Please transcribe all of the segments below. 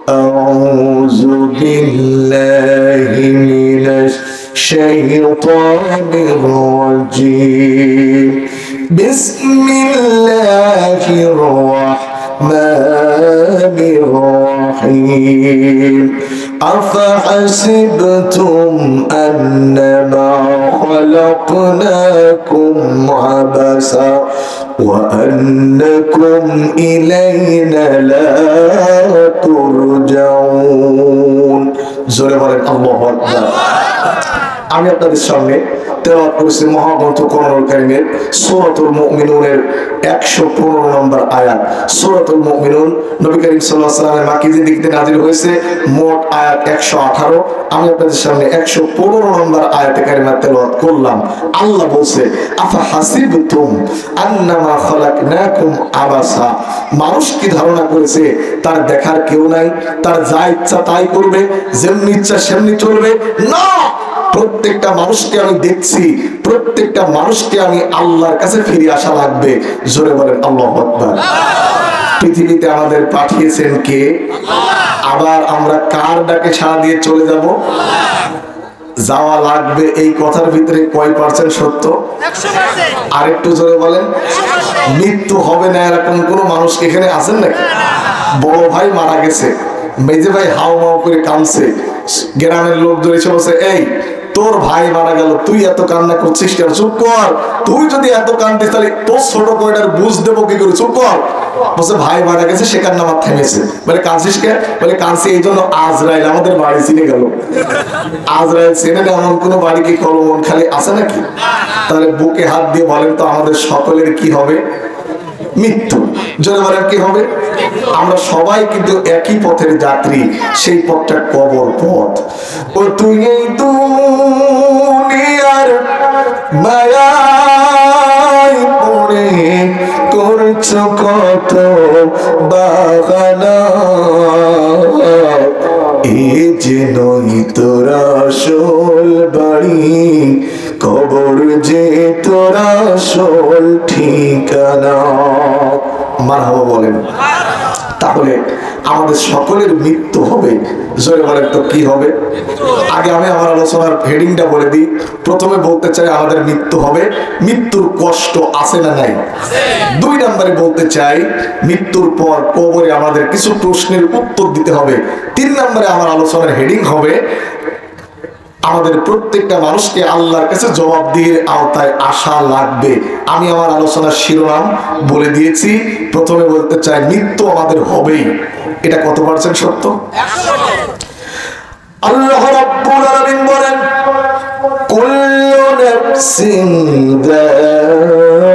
أعوذ بالله من الشيطان الرجيم بسم الله الرحمن الرحيم أفحسبتم أنما خلقناكم عبثا وأنكم إلينا لا ترجعون জোরে বলেন আল্লাহু আকবার। আমি আপনাদের সামনে তেলাওয়াত করেছি মহাগ্রন্থ কোরআনুল কারীমের সূরাতুল মুমিনুনের 115 নম্বর আয়াত। সূরাতুল মুমিনুন নবী করিম সাল্লাল্লাহু আলাইহি ওয়াসাল্লামের মাক্কি জিন্দেগিতে নাযিল হয়েছে মোট আয়াত 118। আমি আপনাদের সামনে 115 নম্বর আয়াতে কারিমা তেলাওয়াত করলাম। আল্লাহ বলছে আফা হাসিবতুম আন্নামা খালাকনাকুম আবাসা, মানুষ কি ধারণা করেছে তার দেখার কেউ নাই, তার যা ইচ্ছা তাই করবে, যেমনি ইচ্ছা সেমনি চলবে? না, প্রত্যেকটা মানুষকে আমি দেখছি, প্রত্যেকটা মানুষকে আমি আল্লাহর কাছে ফিরে আসা লাগবে। জোরে বলেন আল্লাহু আকবার। পৃথিবীতে আমাদের পাঠিয়েছেন কে? আবার আমরা কার ডাকে সাড়া দিয়ে চলে যাব? যাওয়া লাগবে, এই কথার ভিতরে কয় পার্সেন্ট সত্য? 100%। আরেকটু জোরে বলেন। মৃত্যু হবে না এরকম কোন মানুষ এখানে আছেন নাকি? বড় ভাই মারা গেছে, মেজে ভাই হাও মাও করে কাঁদছে, গ্রামের লোক ধরেছে বলছে এই তোর ভাই মারা গেল, তুই এত কান্না করছিস কেন? চুপ কর, তুই যদি এত কান্দিস তাহলে তোর ছোট কয়টার বুঝ দেবো কি করে? চুপ কর। বলছে ভাই মারা গেছে, সে কান্না আমার থেমেছে। বলে কাঁদছিস কে? বলে কাঁদছি এই জন্য আজরাইল আমাদের বাড়ি চিনে গেল। আজরাইল চেনে না এমন কোন বাড়ি কি কলমন খালি আছে নাকি? তাহলে বুকে হাত দিয়ে বলেন তো আমাদের সকলের কি হবে? মৃত্যু। জোরে বলেন কি হবে? আমরা সবাই কিন্তু একই পথের যাত্রী, সেই পথটা কবর পথ। ও তুই এই দুনিয়ার মায়ায় পড়ে করছো কত বাগানা, এ যে নই তোর আসল বাড়ি, কবর যে তোর আসল ঠিকানা। মারহাবা বলেন। তাহলে আমাদের সকলের মৃত্যু হবে। জোরে বলেন তো কি হবে? আগে আমি আমার আলোচনার হেডিংটা বলে দিই। প্রথমে বলতে চাই আমাদের মৃত্যু হবে। মৃত্যুর কষ্ট আছে না নাই? 2 নম্বরে বলতে চাই মৃত্যুর পর কবরে আমাদের কিছু প্রশ্নের উত্তর দিতে হবে। 3 নম্বরে আমার আলোচনার হেডিং হবে আমাদের প্রত্যেকটা মানুষকে আল্লাহর কাছে জবাবদিহির আওতায় আসা লাগবে। আমি আমার আলোচনার শিরোনাম বলে দিয়েছি। প্রথমে বলতে চাই মৃত্যু আমাদের হবেই। এটা কত পার্সেন্ট সত্য? 100%। আল্লাহ রাব্বুল আলামিন বলেন কুল্লু নাফসিন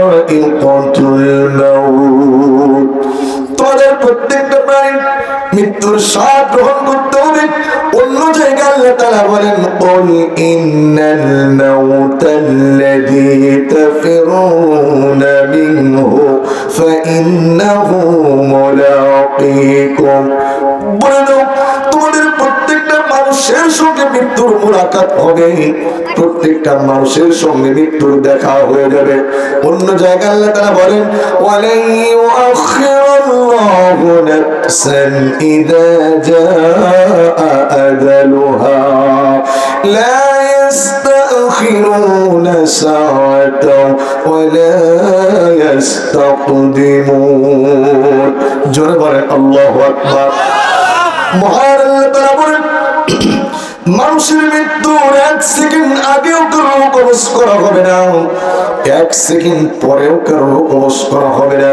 যায়িকাতুল মাউত, তোমাদের প্রত্যেকটা প্রাণী মৃত্যুর স্বাদ গ্রহণ করতে হবে। অন্য জায়গায় আল্লাহ তাআলা বলেন কুল ইন্নাল মাউতাল্লাযী তাফিরুনা মিনহু ফাইন্নাহু মুলাকীকুম, বলে দাও তোমাদের প্রত্যেকটা মানুষের সঙ্গে মৃত্যুর মুলাকাত হবে, প্রত্যেকটা মানুষের সঙ্গে মৃত্যুর দেখা হয়ে যাবে। অন্য জায়গায় আল্লাহ তাআলা বলেন ওয়ালা ইউআখিরুল্লাহু নাফসান ইযা জাআ আজালুহা লা ইস্তাখিরুনা সাআতাও ওয়ালা ইস্তাকদিমুন। জোরে বলেন আল্লাহু আকবার। মহান আল্লাহ তাআলা বলেন মানুষের মৃত্যুর 1 সেকেন্ড আগেও কারো কবজ করা হবে না, 1 সেকেন্ড পরেও কারো কবজ করা হবে না।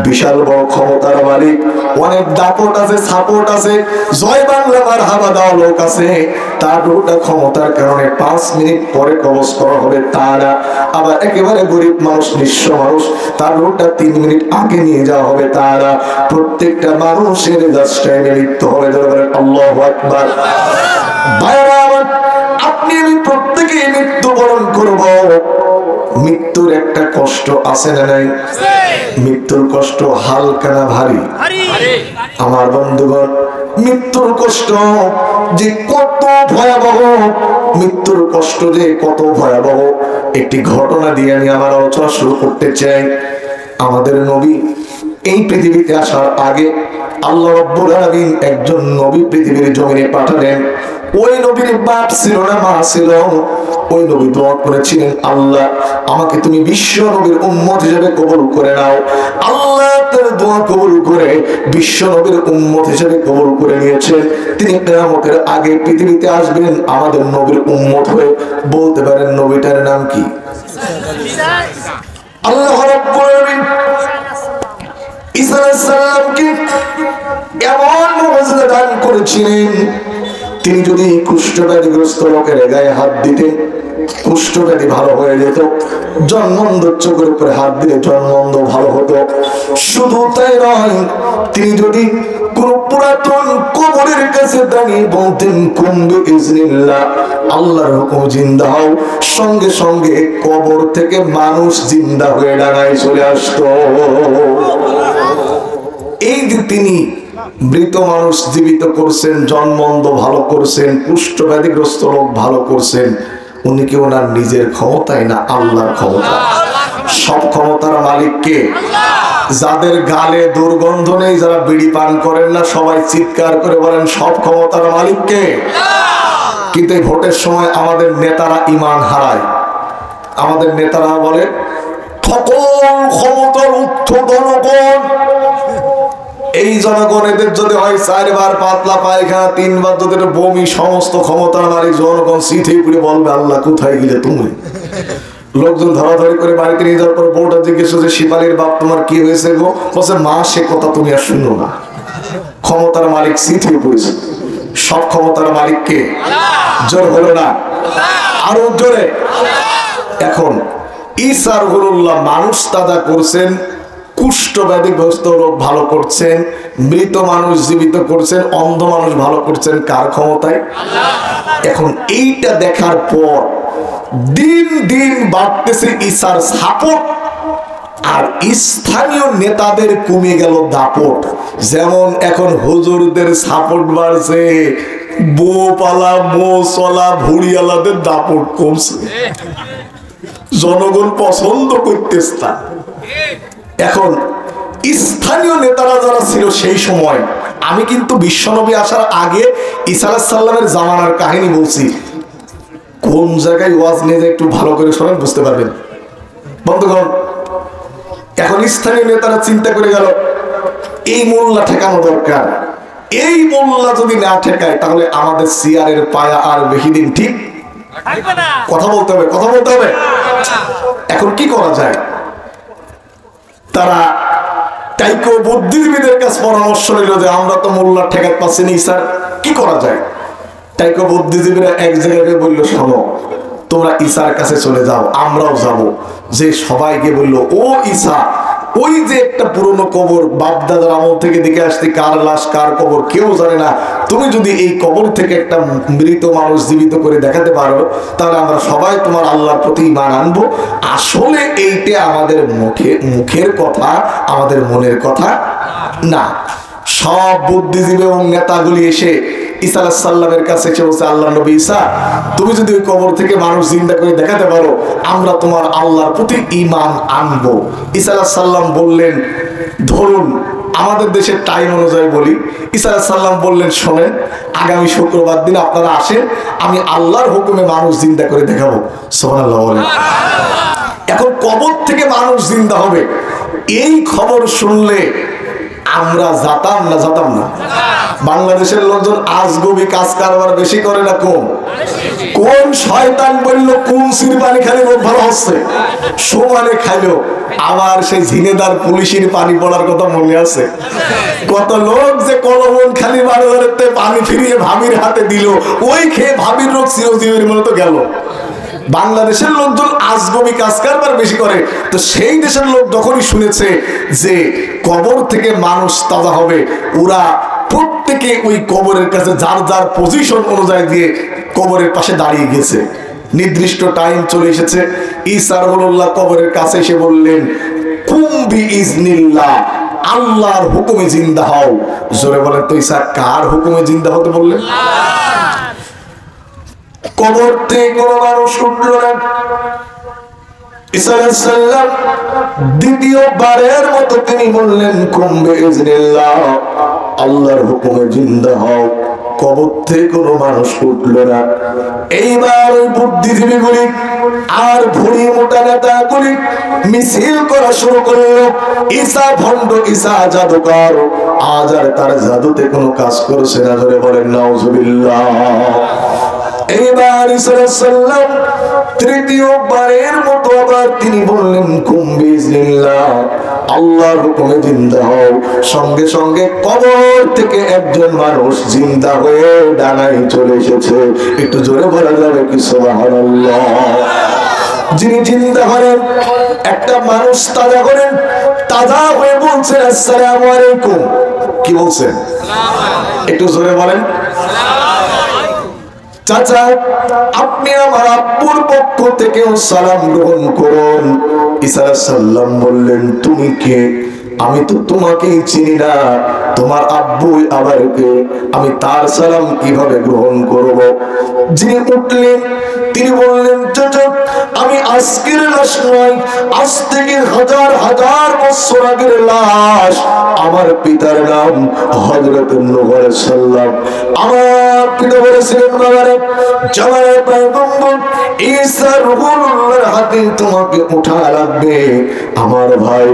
বিশাল বড় ক্ষমতার মালিক, অনেক দাপট আছে, সাপোর্ট আছে, জয় বাংলা মারহাবা দাও লোক আছে, তার রূহটা ক্ষমতার কারণে 5 মিনিট পরে কবজ করা হবে তা না। আবার একেবারে গরিব মানুষ, নিঃস্ব মানুষ, তার রূহটা 3 মিনিট আগে নিয়ে যাওয়া হবে তা না। প্রত্যেকটা মানুষের জাস্ট টাইমে মৃত্যু হবে। আল্লাহু আকবার। ভাইরা আমার, আপনি আমি প্রত্যেকেই মৃত্যুবরণ করব। মৃত্যুর একটা কষ্ট আছে না নাই? মৃত্যুর কষ্ট হালকা না ভারী? আমার বন্ধুগণ, মৃত্যুর কষ্ট যে কত ভয়াবহ, মৃত্যুর কষ্ট যে কত ভয়াবহ, একটি ঘটনা দিয়ে আমি আমার আলোচনা শুরু করতে চাই। আমাদের নবী এই পৃথিবীতে আসার আগে আল্লাহ রাব্বুল আলামিন একজন নবী পৃথিবীর জমিনে পাঠালেন। ওই নবীর বাপ ছিল না, মা ছিল। ওই নবী দোয়া করেছিলেন, আল্লাহ আমাকে তুমি বিশ্ব নবীর উম্মত হিসেবে কবুল করে নাও। আল্লাহ তার দোয়া কবুল করে বিশ্ব নবীর উম্মত হিসেবে কবুল করে নিয়েছেন। তিনি কিয়ামতের আগে পৃথিবীতে আসবেন আমাদের নবীর উম্মত হয়ে। বলতে পারেন নবীটার নাম কি? আল্লাহ রাব্বুল আলামিন ঈসা আলাইহিস সালামকে এমন মুজিজা দান করেছিলেন, তিনি যদি কুষ্ঠব্যাধিগ্রস্ত লোকের গায়ে হাত দিতেন কুষ্ঠব্যাধি ভালো হয়ে যেত। জন্মন্ধ চোখের উপরে হাত দিলে জন্মন্ধ ভালো হতো। শুধু তাই নয়, তিনি যদি কোন পুরাতন কবরের কাছে দাঁড়িয়ে বলতেন কুম্বে ইজনিল্লাহ, আল্লাহর হুকুম জিন্দা হও, সঙ্গে সঙ্গে কবর থেকে মানুষ জিন্দা হয়ে ডাঙায় চলে আসতো। এই যে তিনি মৃত মানুষ জীবিত করছেন, জন্মন্ধ ভালো করছেন, কুষ্ঠব্যাধিগ্রস্ত লোক ভালো করছেন, উনি কি ওনার নিজের ক্ষমতায় না আল্লাহর ক্ষমতা? সব ক্ষমতার মালিক কে? যাদের গালে দুর্গন্ধ নেই, যারা বিড়ি পান করেন না, সবাই চিৎকার করে বলেন সব ক্ষমতার মালিক কে? কিন্তু এই ভোটের সময় আমাদের নেতারা ঈমান হারায়। আমাদের নেতারা বলে সকল ক্ষমতার উচ্চ জনগণ। এই জনগণ, এদের যদি হয় 4 বার পাতলা পায়খানা, 3 বার যদি বমি, সমস্ত ক্ষমতার মালিক জনগণ সিথে পুড়ে বলবে আল্লাহ কোথায় গেলে তুমি। লোকজন ধরাধরি করে বাড়িতে নিয়ে যাওয়ার পর বউটা জিজ্ঞেস করছে শিপালির বাপ তোমার কি হয়েছে গো? বলছে মা সে কথা তুমি আর শুনো না। ক্ষমতার মালিক সিথে পড়েছে। সব ক্ষমতার মালিক কে? জোর হলো না, আরো জোরে। এখন ঈসা রুহুল্লাহ মানুষ তাজা করছেন, কুষ্ঠব্যাধিগ্রস্ত লোক ভালো করছেন, মৃত মানুষ জীবিত করছেন, অন্ধ মানুষ ভালো করছেন, কার ক্ষমতায়? এখন এইটা দেখার পর দিন দিন বাড়তেছে ঈসার সাপোর্ট, আর স্থানীয় নেতাদের কমে গেল দাপট। যেমন এখন হুজুরদের সাপোর্ট বাড়ছে, বোপালা মোচলা ভুড়িয়ালাদের দাপট কমছে। জনগণ পছন্দ করতেছে না। এখন স্থানীয় নেতারা যারা ছিল সেই সময়, আমি কিন্তু বিশ্বনবী আসার আগে ঈসা আলাইহিস সালামের জামানার কাহিনী বলছি। কোন জায়গায় ওয়াজ নিয়ে যায় একটু ভালো করে শোনেন, বুঝতে পারবেন। বন্ধুগণ, এখন স্থানীয় নেতারা চিন্তা করে গেল এই মোল্লা ঠেকানো দরকার। এই মোল্লা যদি না ঠেকায় তাহলে আমাদের চেয়ারের পায়া আর বেশি দিন ঠিক কথা বলতে হবে, কথা বলতে হবে। এখন কি করা যায়? তারা টাইকো বুদ্ধিজীবীদের কাছে পরামর্শ নিল যে আমরা তো মোল্লা ঠেকাতে পারছি না, স্যার কি করা যায়? টাইকো বুদ্ধিজীবীরা এক জায়গায় বলল শোনো, তোমরা ঈসার কাছে চলে যাও, আমরাও যাব। যে সবাইকে বলল ও ঈসা, ওই যে একটা পুরনো কবর বাপদাদার আমল থেকে দেখে আসতে, কার লাশ কার কবর কেউ জানে না, তুমি যদি এই কবর থেকে একটা মৃত মানুষ জীবিত করে দেখাতে পারো তাহলে আমরা সবাই তোমার আল্লাহর প্রতি ঈমান আনবো। আসলে এইটা আমাদের মুখের কথা, আমাদের মনের কথা না। সব বুদ্ধিজীবী এবং নেতাগুলি এসে ঈসা আলাইহিস সালামের কাছে এসে বলছে, আল্লাহ নবী ঈসা, তুমি যদি ওই কবর থেকে মানুষ জিন্দা করে দেখাতে পারো আমরা তোমার আল্লাহর প্রতি ঈমান আনবো। ঈসা আলাইহিস সালাম বললেন, ধরুন আমাদের দেশের টাইম অনুযায়ী বলি, ঈসা আলাইহিস সালাম বললেন শোনেন, আগামী শুক্রবার দিন আপনারা আসেন, আমি আল্লাহর হুকুমে মানুষ জিন্দা করে দেখাবো। সুবহানাল্লাহ বলেন। এখন কবর থেকে মানুষ জিন্দা হবে, এই খবর শুনলে আমরা জাতাম না? জাতাম না? বাংলাদেশের লোকজন আজগবি কাজ কারবার বেশি করে না কম? কোন শয়তান বলল কোন সির পানি খালি রোগ ভালো হচ্ছে, সমানে খাইলো। আবার সেই ঝিনেদার পুলিশের পানি পড়ার কথা মনে আছে? কত লোক যে কলমন খালি বারোতে পানি ফিরিয়ে ভাবির হাতে দিল, ওই খেয়ে ভাবির রোগ চিরজীবীর মতো গেল। বাংলাদেশের লোকজন আজগবি কাজ কারবার বেশি করে, তো সেই দেশের লোক যখনই শুনেছে যে কবর থেকে মানুষ তাজা হবে, ওরা প্রত্যেকে ওই কবরের কাছে যার যার পজিশন অনুযায়ী দিয়ে কবরের পাশে দাঁড়িয়ে গেছে। নির্দিষ্ট টাইম চলে এসেছে, ঈসা রুহুল্লাহ কবরের কাছে এসে বললেন, কুম বিইজনিল্লাহ, আল্লাহর হুকুমে জিন্দা হও। জোরে বলেন তো ঈসা কার হুকুমে জিন্দা হতে বললেন? কবর থেকে কোনো মানুষ উঠল না। ঈসা আলাইহিস সালাম দ্বিতীয়বারের মতো তিনি বললেন, কুম বিইজনিল্লাহ, আল্লাহর হুকুমে জিন্দা হও। কবর থেকে কোনো মানুষ উঠলো না। এইবার ওই বুদ্ধিজীবীগুলি আর ভুঁড়ি মোটা নেতাগুলি মিছিল করা শুরু করলো, ঈসা ভণ্ড, ঈসা জাদুকর, আজ আর তার জাদুতে কোনো কাজ করছে না। ধরে বলেন নাউজুবিল্লাহ। এইবার ঈসা আলাইহিস সালাম তৃতীয়বারের মতো আবার তিনি বললেন কুম বিইজনিল্লাহ, আল্লাহর হুকুমে জিন্দা হও। সঙ্গে সঙ্গে কবর থেকে একজন মানুষ জিন্দা হয়ে ডানায় চলে এসেছে। একটু জোরে বলা যাবে কি সুবহানাল্লাহ? যিনি জিন্দা হলেন, একটা মানুষ তাজা করেন, তাজা হয়ে বলছেন আসসালামু আলাইকুম। কি বলছেন? একটু জোরে বলেন। চাচা, আপনি আমার আব্বুর পক্ষ থেকেও সালাম গ্রহণ করুন। ঈসা আলাইহিস সালাম বললেন, তুমি কে? আমি তো তোমাকেই চিনি না, তোমার আব্বুই আবার কে? আমি তার সালাম কিভাবে গ্রহণ করব? যিনি উঠলেন তিনি বললেন, চাচা, আমি আজকের লাশ নয়, আজ থেকে হাজার হাজার বছর আগের লাশ। আমার পিতার নাম হযরত নূহ আলাইহিস সালাম। আমার পিতা বলেছিলেন, বাবারে, জামাই পয়গম্বর ঈসা রূহুল্লাহর হাতে তোমাকে উঠা লাগবে। আমার ভাই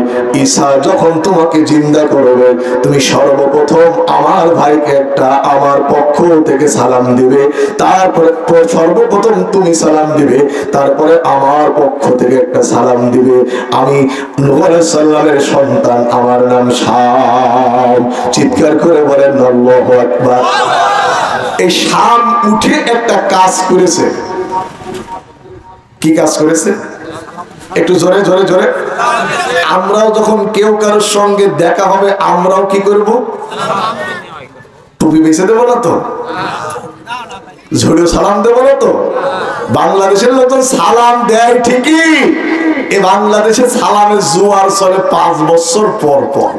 ঈসা যখন তোমাকে জিন্দা করবে, তুমি সর্বপ্রথম আমার ভাইকে একটা আমার পক্ষ থেকে সালাম দিবে, তারপরে সর্বপ্রথম তুমি সালাম দিবে, তারপরে আমার পক্ষ থেকে একটা সালাম দিবে। আমি নূহ আলাইহিস সালামের সন্তান, আমার নাম শাম। চিৎকার করে বলেন আল্লাহু আকবার। এই শাম উঠে একটা কাজ করেছে। কি কাজ করেছে? একটু জোরে জোরে জোরে। আমরাও যখন কেউ কারোর সঙ্গে দেখা হবে, আমরাও কি করব? টুপি বেঁচে দেবো না তো? ঝোড়ে সালাম দেবো না তো? বাংলাদেশের লোকজন সালাম দেয় ঠিকই, এ বাংলাদেশে সালামের জোয়ার চলে 5 বছর পর পর।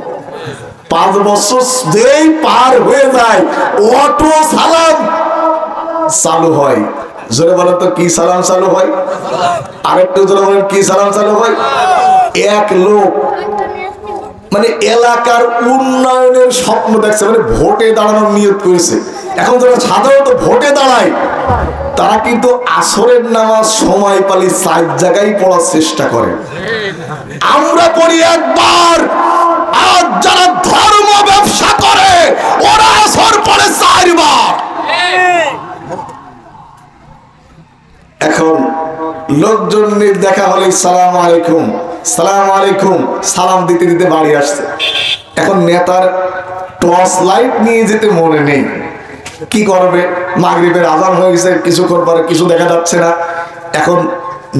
5 বছর যেই পার হয়ে যায়, অটো সালাম চালু হয়। জোরে বলেন তো, কি সালাম চালু হয়? আরেকটু জোরে বলেন, কি সালাম চালু হয়? এক লোক মানে এলাকার উন্নয়নের স্বপ্ন দেখছে, মানে ভোটে দাঁড়ানোর নিয়ত করেছে। এখন যারা সাধারণত ভোটে দাঁড়ায়, তারা কিন্তু আসরের নামাজ সময় পালি 4 জায়গায় পড়ার চেষ্টা করে। আমরা পড়ি একবার, আর যারা ধর্ম ব্যবসা করে ওরা আসর পড়ে 4 বার। এখন লোকজন দেখা হলে সালাম আলাইকুম, সালাম আলাইকুম, সালাম দিতে দিতে বাড়ি আসছে। এখন নেতার টর্চ লাইট নিয়ে যেতে মনে নেই, কি করবে? মাগরিবের আজান হয়ে গেছে, কিছু করবার কিছু দেখা যাচ্ছে না। এখন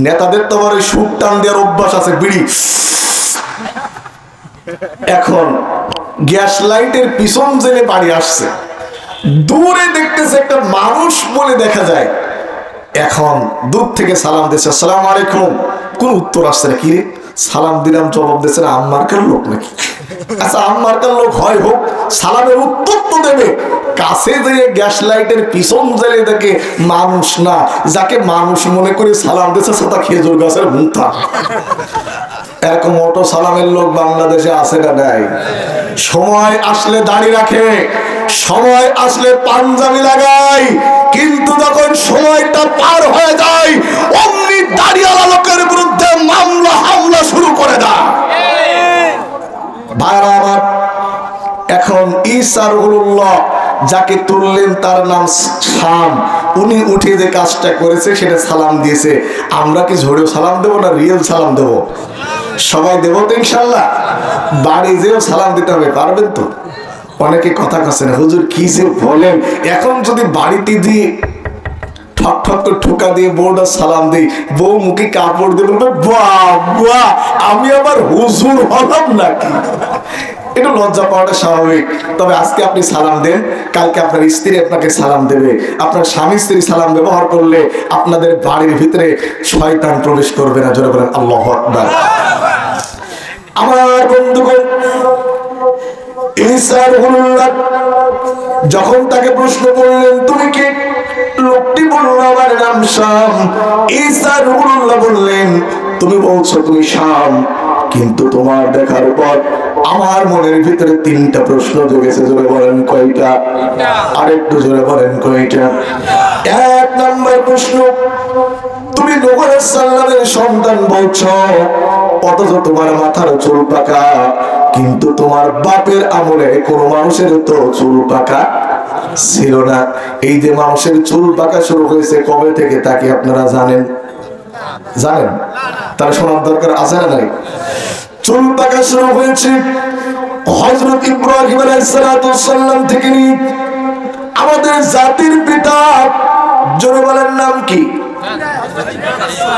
নেতাদের তো আবার সুট টান দেওয়ার অভ্যাস আছে, বিড়ি। এখন গ্যাস লাইটের পিছন জেলে বাড়ি আসছে, দূরে দেখতেছে একটা মানুষ বলে দেখা যায়। এখন দূর থেকে সালাম দিচ্ছে, আসসালামু আলাইকুম। কোন উত্তর আসছে না। কি রে, সালাম দিলাম, জবাব দিচ্ছে না, আম্মারকার লোক নাকি? আচ্ছা, আম্মারকার লোক হয় হোক, সালামের উত্তর তো দেবে। কাছে যে গ্যাস লাইটের পিছন জেলে দেখে মানুষ না, যাকে মানুষ মনে করে সালাম দিচ্ছে সেটা খেজুর গাছের ভুঁতা। এরকম অটো সালামের লোক বাংলাদেশে আছে না? নাই। সময় আসলে দাড়ি রাখে, সময় আসলে পাঞ্জাবি লাগায়, কিন্তু যখন সময়টা পার হয়ে যায়, অমনি দাড়িওয়ালা লোকের বিরুদ্ধে মামলা হামলা শুরু করে দেয়। ভাইরা আমার, এখন ঈসা রূহুল্লাহ যাকে তুললেন তার নাম শাম। উনি উঠে যে কাজটা করেছে সেটা সালাম দিয়েছে। আমরা কি ঝোড়েও সালাম দেবো না রিয়েল সালাম দেবো? সবাই দেবো তো ইনশাল্লাহ। বাড়ি যেও সালাম দিতে হবে, পারবেন তো? অনেকে কথা কাছে না, হুজুর কি যে বলেন। এখন যদি বাড়িতে দিয়ে ঠক ঠক করে ঠোকা দিয়ে বউটা সালাম দিই, বউ মুখে কাপড় দিয়ে বলবে, বাহ বাহ, আমি আবার হুজুর হলাম নাকি? একটু লজ্জা পাওয়াটা স্বাভাবিক। তবে আজকে আপনি সালাম দেন, কালকে আপনার স্ত্রী আপনাকে সালাম দেবে। আপনার স্বামী স্ত্রী সালাম ব্যবহার করলে আপনাদের বাড়ির ভিতরে শয়তান প্রবেশ করবে না। জোরে বলেন আল্লাহু আকবার। আমার বন্ধুগণ, ঈসা রূহুল্লাহ যখন তাকে প্রশ্ন করলেন, তুমি কে? লোকটি বলল, আমার নাম শাম। ঈসা রূহুল্লাহ বললেন, তুমি বলছো তুমি শাম, কিন্তু তোমার দেখার পর আমার মনের ভিতরে তিনটা প্রশ্ন জেগেছে। জোরে বলেন কয়টা? আরেকটু জোরে বলেন কয়টা? এক নম্বর প্রশ্ন, তুমি নূহ আলাইহিস সালামের সন্তান বলছো, অথচ তোমার মাথার চুল পাকা, কিন্তু তোমার বাপের আমলে কোনো মানুষের তো চুল পাকা ছিল না। এই যে মানুষের চুল পাকা শুরু হয়েছে কবে থেকে তা কি আপনারা জানেন? জানেন? তাহলে শোনার দরকার আছে না নাই? চুল পাকা শুরু হয়েছে হযরত ইব্রাহিম আলাইহিস সালাম থেকে নিয়ে আমাদের জাতির পিতা, জোরে বলেন নাম কি?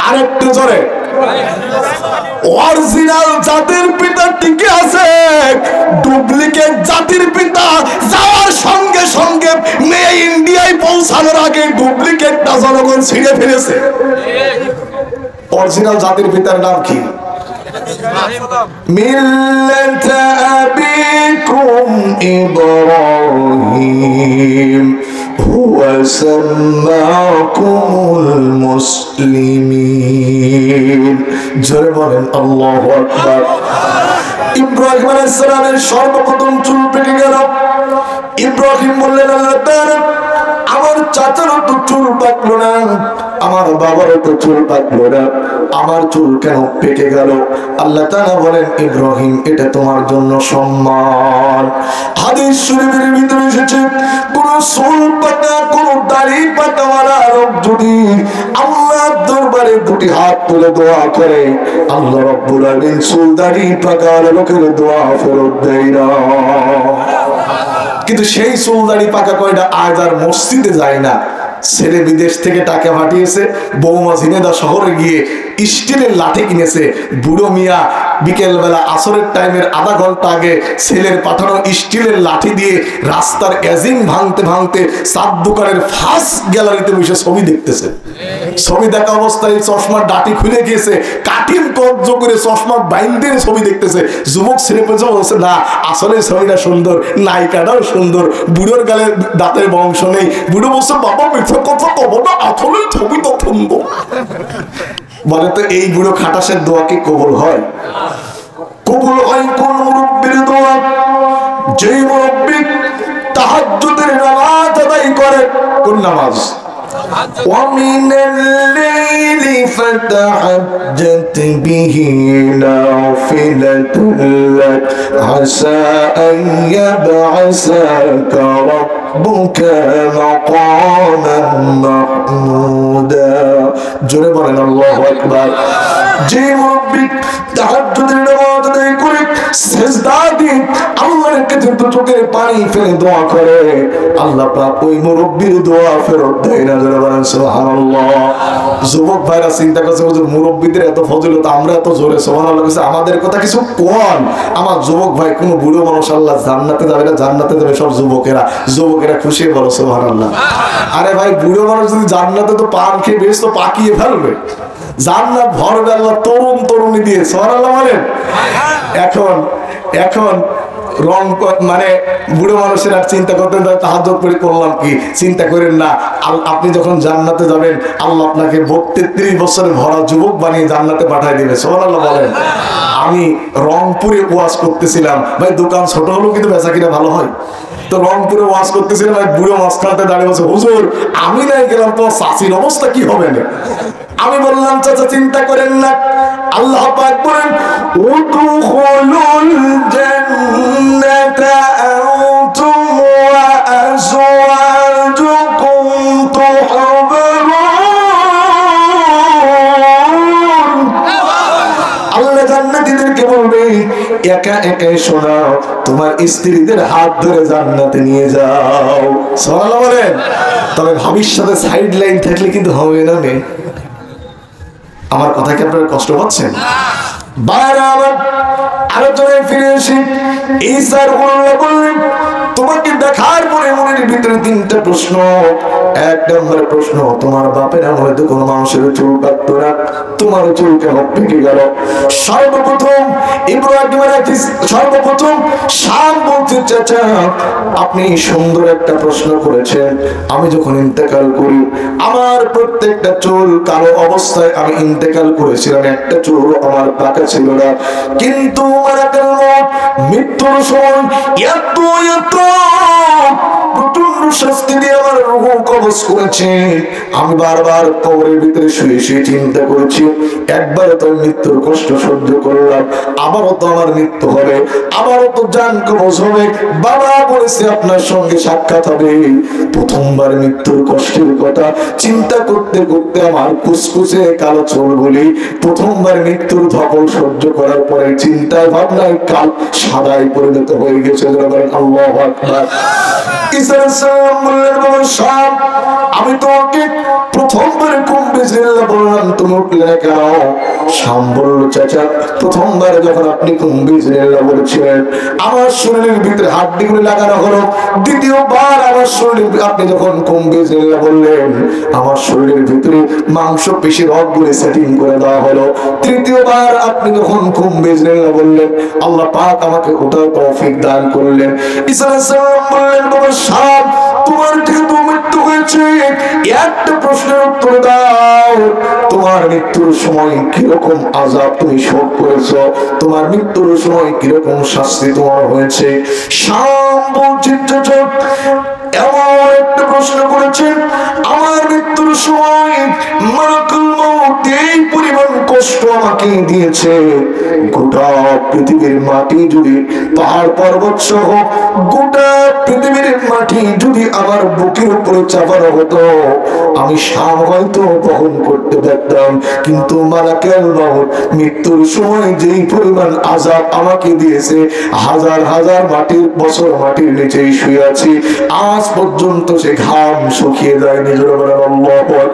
আরেকটু জোরে। অরিজিনাল জাতির পিতা টিকে আছে, ডুপ্লিকেট জাতির পিতা যাওয়ার সঙ্গে সঙ্গে মেয়ে ইন্ডিয়ায় পৌঁছানোর আগে ডুপ্লিকেটটা জনগণ ছিঁড়ে ফেলেছে। অরিজিনাল জাতির পিতার নাম কি? মিল্লাত আবিকুম ইব্রাহিম হুয়া সাম্মাকুমুল মুসলিমিন। জোরে বলেন আল্লাহু আকবার। ইব্রাহিম আলাইহিস সালামের সর্বপ্রথম চুল পেকে গেল। ইব্রাহিম বললেন, আল্লাহ তাআলা, আমার চাচারও তো চুল পাকলো না, আমার বাবারও তো চুল পাকলো না, আমার চুল কেন পেকে গেল? আল্লাহ তাআলা বলেন, ইব্রাহিম, এটা তোমার জন্য সম্মান। হাদিস শরীফের ভিতরে এসেছে, কোন চুল পাকা, কোন দাড়ি পাকাওয়ালা লোক যদি আল্লাহর দরবারে দুটি হাত তুলে দোয়া করে, আল্লাহ রাব্বুল আলামিন চুল দাড়ি পাকাওয়ালা লোকের দোয়া ফেরত দেয় না। কিন্তু সেই চুল দাড়ি পাকা কয়টা আজ আর মসজিদে যায় না। ছেলে বিদেশ থেকে টাকা পাঠিয়েছে, বৌমা ঝিনেদা শহরে গিয়ে স্টিলের লাঠি কিনেছে। বুড়ো মিয়া বিকেল বেলা আসরের টাইমের আধা ঘন্টা আগে ছেলের পাঠানো স্টিলের লাঠি দিয়ে রাস্তার এজিং ভাঙতে ভাঙতে চার দোকানের ফার্স্ট গ্যালারিতে বসে ছবি দেখতেছে। ছবি দেখা অবস্থায় চশমার ডাটি খুলে গিয়েছে, কাটিং কব্জ করে চশমার বাইন্দে ছবি দেখতেছে। যুবক ছেলে পেছনে বলছে, না আসলে ছবিটা সুন্দর, নায়িকাটাও সুন্দর, বুড়োর গালে দাঁতের বংশ নেই। বুড়ো বলছে, বাবা মিথ্যা কথা কব না, আসলে ছবি তো সুন্দর। বলে তো এই বুড়ো খাটাসের দোয়া কি কবুল হয়? কবুল হয় কোন মুরব্বির দোয়া? যে মুরব্বি তাহাজ্জুদের নামাজ আদায় করে। কোন নামাজ? ومن الليل فتهجد به نافلة لك عسى أن يبعثك ربك مقاما محمودا। জোরে বলেন আল্লাহু আকবার। যে মুরব্বি তাহাজ্জুদের নামাজ আদায় করে সিজদা দিয়ে আল্লাহর কাছে দুটো চোখের পানি ফেলে দোয়া করে, আল্লাহ পাক ওই মুরব্বির দোয়া ফেরত দেয় না। জোরে বলেন সুবহানাল্লাহ। যুবক ভাইরা চিন্তা করছে, হুজুর মুরব্বিদের এত ফজিলত, আমরা এত জোরে সুবহানাল্লাহ বলছি, আমাদের কথা কিছু কোন? আমার যুবক ভাই, কোন বুড়ো মানুষ আল্লাহ জান্নাতে যাবে না, জান্নাতে যাবে সব যুবকেরা খুশি বলো সুবহানাল্লাহ। আরে ভাই, বুড়ো মানুষ যদি জান্নাতে, তো পান খেয়ে বেশ তো পাকিয়ে ফেলবে, জান্নাত ভরবে আল্লাহ তরুণ তরুণী দিয়ে। সুবহানাল্লাহ বলেন। এখন রং মানে বুড়ো মানুষের আর চিন্তা করতেন তাহাজ্জুদ করে করলাম কি, চিন্তা করেন না। আপনি যখন জান্নাতে যাবেন, আল্লাহ আপনাকে 32 বছরে ভরা যুবক বানিয়ে জান্নাতে পাঠিয়ে দিবে। সুবহানাল্লাহ বলেন। আমি রংপুরে ওয়াজ করতেছিলাম, ভাই দোকান ছোট হলেও কিন্তু বেচা কিনা ভালো হয়। তো রংপুরে ওয়াজ করতেছিলাম, ভাই বুড়ো মাঝখানতে দাঁড়িয়ে বলছে, হুজুর আমি নাই গেলাম, তোমার চাচির অবস্থা কি হবে না? আমি বললাম, চাচা চিন্তা করেন না, আল্লাহ পাক বলেন, উদখুলুল জান্নাতা আনতুম ওয়া আজওয়াজুকুম তুহবারুন। আল্লাহ জান্নাতীদেরকে বলবে, একা একাই শোনাও, তোমার স্ত্রীদের হাত ধরে জান্নাতে নিয়ে যাও। সুবহানাল্লাহ বলেন। তবে ভবিষ্যতে সাইড লাইন থাকলে কিন্তু হবে না। আমার কথা কি আপনারা কষ্ট পাচ্ছেন? বাইরে আমার আলোচনায় ফিরে এসে ঈসার উল্লেখ করলেন, তোমাকে দেখার পরে মনের ভিতরে তিনটা প্রশ্ন। এক নম্বর প্রশ্ন, তোমার বাপের আমলে তো কোনো মানুষের চুল কাটতো না, তোমার চুল কেন পেকে গেল? সর্বপ্রথম সর্বপ্রথম শাম বলতে, চাচা আপনি সুন্দর একটা প্রশ্ন করেছেন। আমি যখন ইন্তেকাল করি আমার প্রত্যেকটা চুল কালো অবস্থায় আমি ইন্তেকাল করেছিলাম, একটা চুল আমার পাকা ছিল না। কিন্তু মৃত্যুর সময় এত এত প্রচন্ড শাস্তি দিয়ে আমার রূহ কবজ করেছে। আমি বারবার কবরের ভিতরে শুয়ে শুয়ে চিন্তা করেছি, একবারও তো মৃত্যুর কষ্ট সহ্য করলাম, আবারও তো আমার মৃত্যু হবে, আবারও তো জান কবজ হবে। বাবা বলেছে আপনার সঙ্গে সাক্ষাৎ হবে। প্রথমবার মৃত্যুর কষ্টের কথা চিন্তা করতে করতে আমার কুসকুসে কালো চুল বলি প্রথমবার মৃত্যুর ধকল সহ্য করার পরে চিন্তায় ভাবনায় কাল সাদায় পরিণত হয়ে গেছে। আল্লাহু আকবার। ঈসা আলাইহিস সালাম বললেন, বাবা শাম, আমি তোমাকে প্রথমবার কুম বিসমিল্লাহ বললাম, তুমি উঠলে না কেন? শাম বলল, চাচা প্রথমবার যখন আপনি কুম বিসমিল্লাহ বলেছিলেন আমার শরীরের ভিতরে হাড্ডিগুলো লাগানো হলো, দ্বিতীয়বার আমার শরীরে আপনি যখন কুম বিসমিল্লাহ বললেন আমার শরীরের ভিতরে মাংস পেশি রগগুলো সেটিং করে দেওয়া হলো, তৃতীয়বার আপনি যখন কুম বিসমিল্লাহ বললেন আল্লাহ পাক আমাকে ওটার তৌফিক দান করলেন। ঈসা আলাইহিস সালাম বললেন, বাবা শাম, তোমার যেহেতু মৃত্যু হয়েছে একটা প্রশ্নের উত্তর দাও, তোমার মৃত্যুর সময় কিরকম আযাব তুমি ভোগ করেছো, তোমার মৃত্যুর সময় কিরকম শাস্তি তোমার হয়েছে? শাম বলছে, এমন একটা প্রশ্ন করেছেন আমার মৃত্যুর সময় মালাকুল মউত এই পরিমাণ কষ্ট আমাকে দিয়েছে, গোটা পৃথিবীর মাটি যদি পাহাড় পর্বত সহ গোটা পৃথিবীর মাটি যদি আমার বুকের উপরে চাপানো হতো আমি শাম হয়তো বহন করতে পারতাম, কিন্তু মালাকুল মউত মৃত্যুর সময় যেই পরিমাণ আযাব আমাকে দিয়েছে, হাজার হাজার মাটির বছর মাটির নিচেই শুয়ে আছি, আজ পর্যন্ত সে ঘাম শুকিয়ে যায়নি। আল্লাহু আকবার।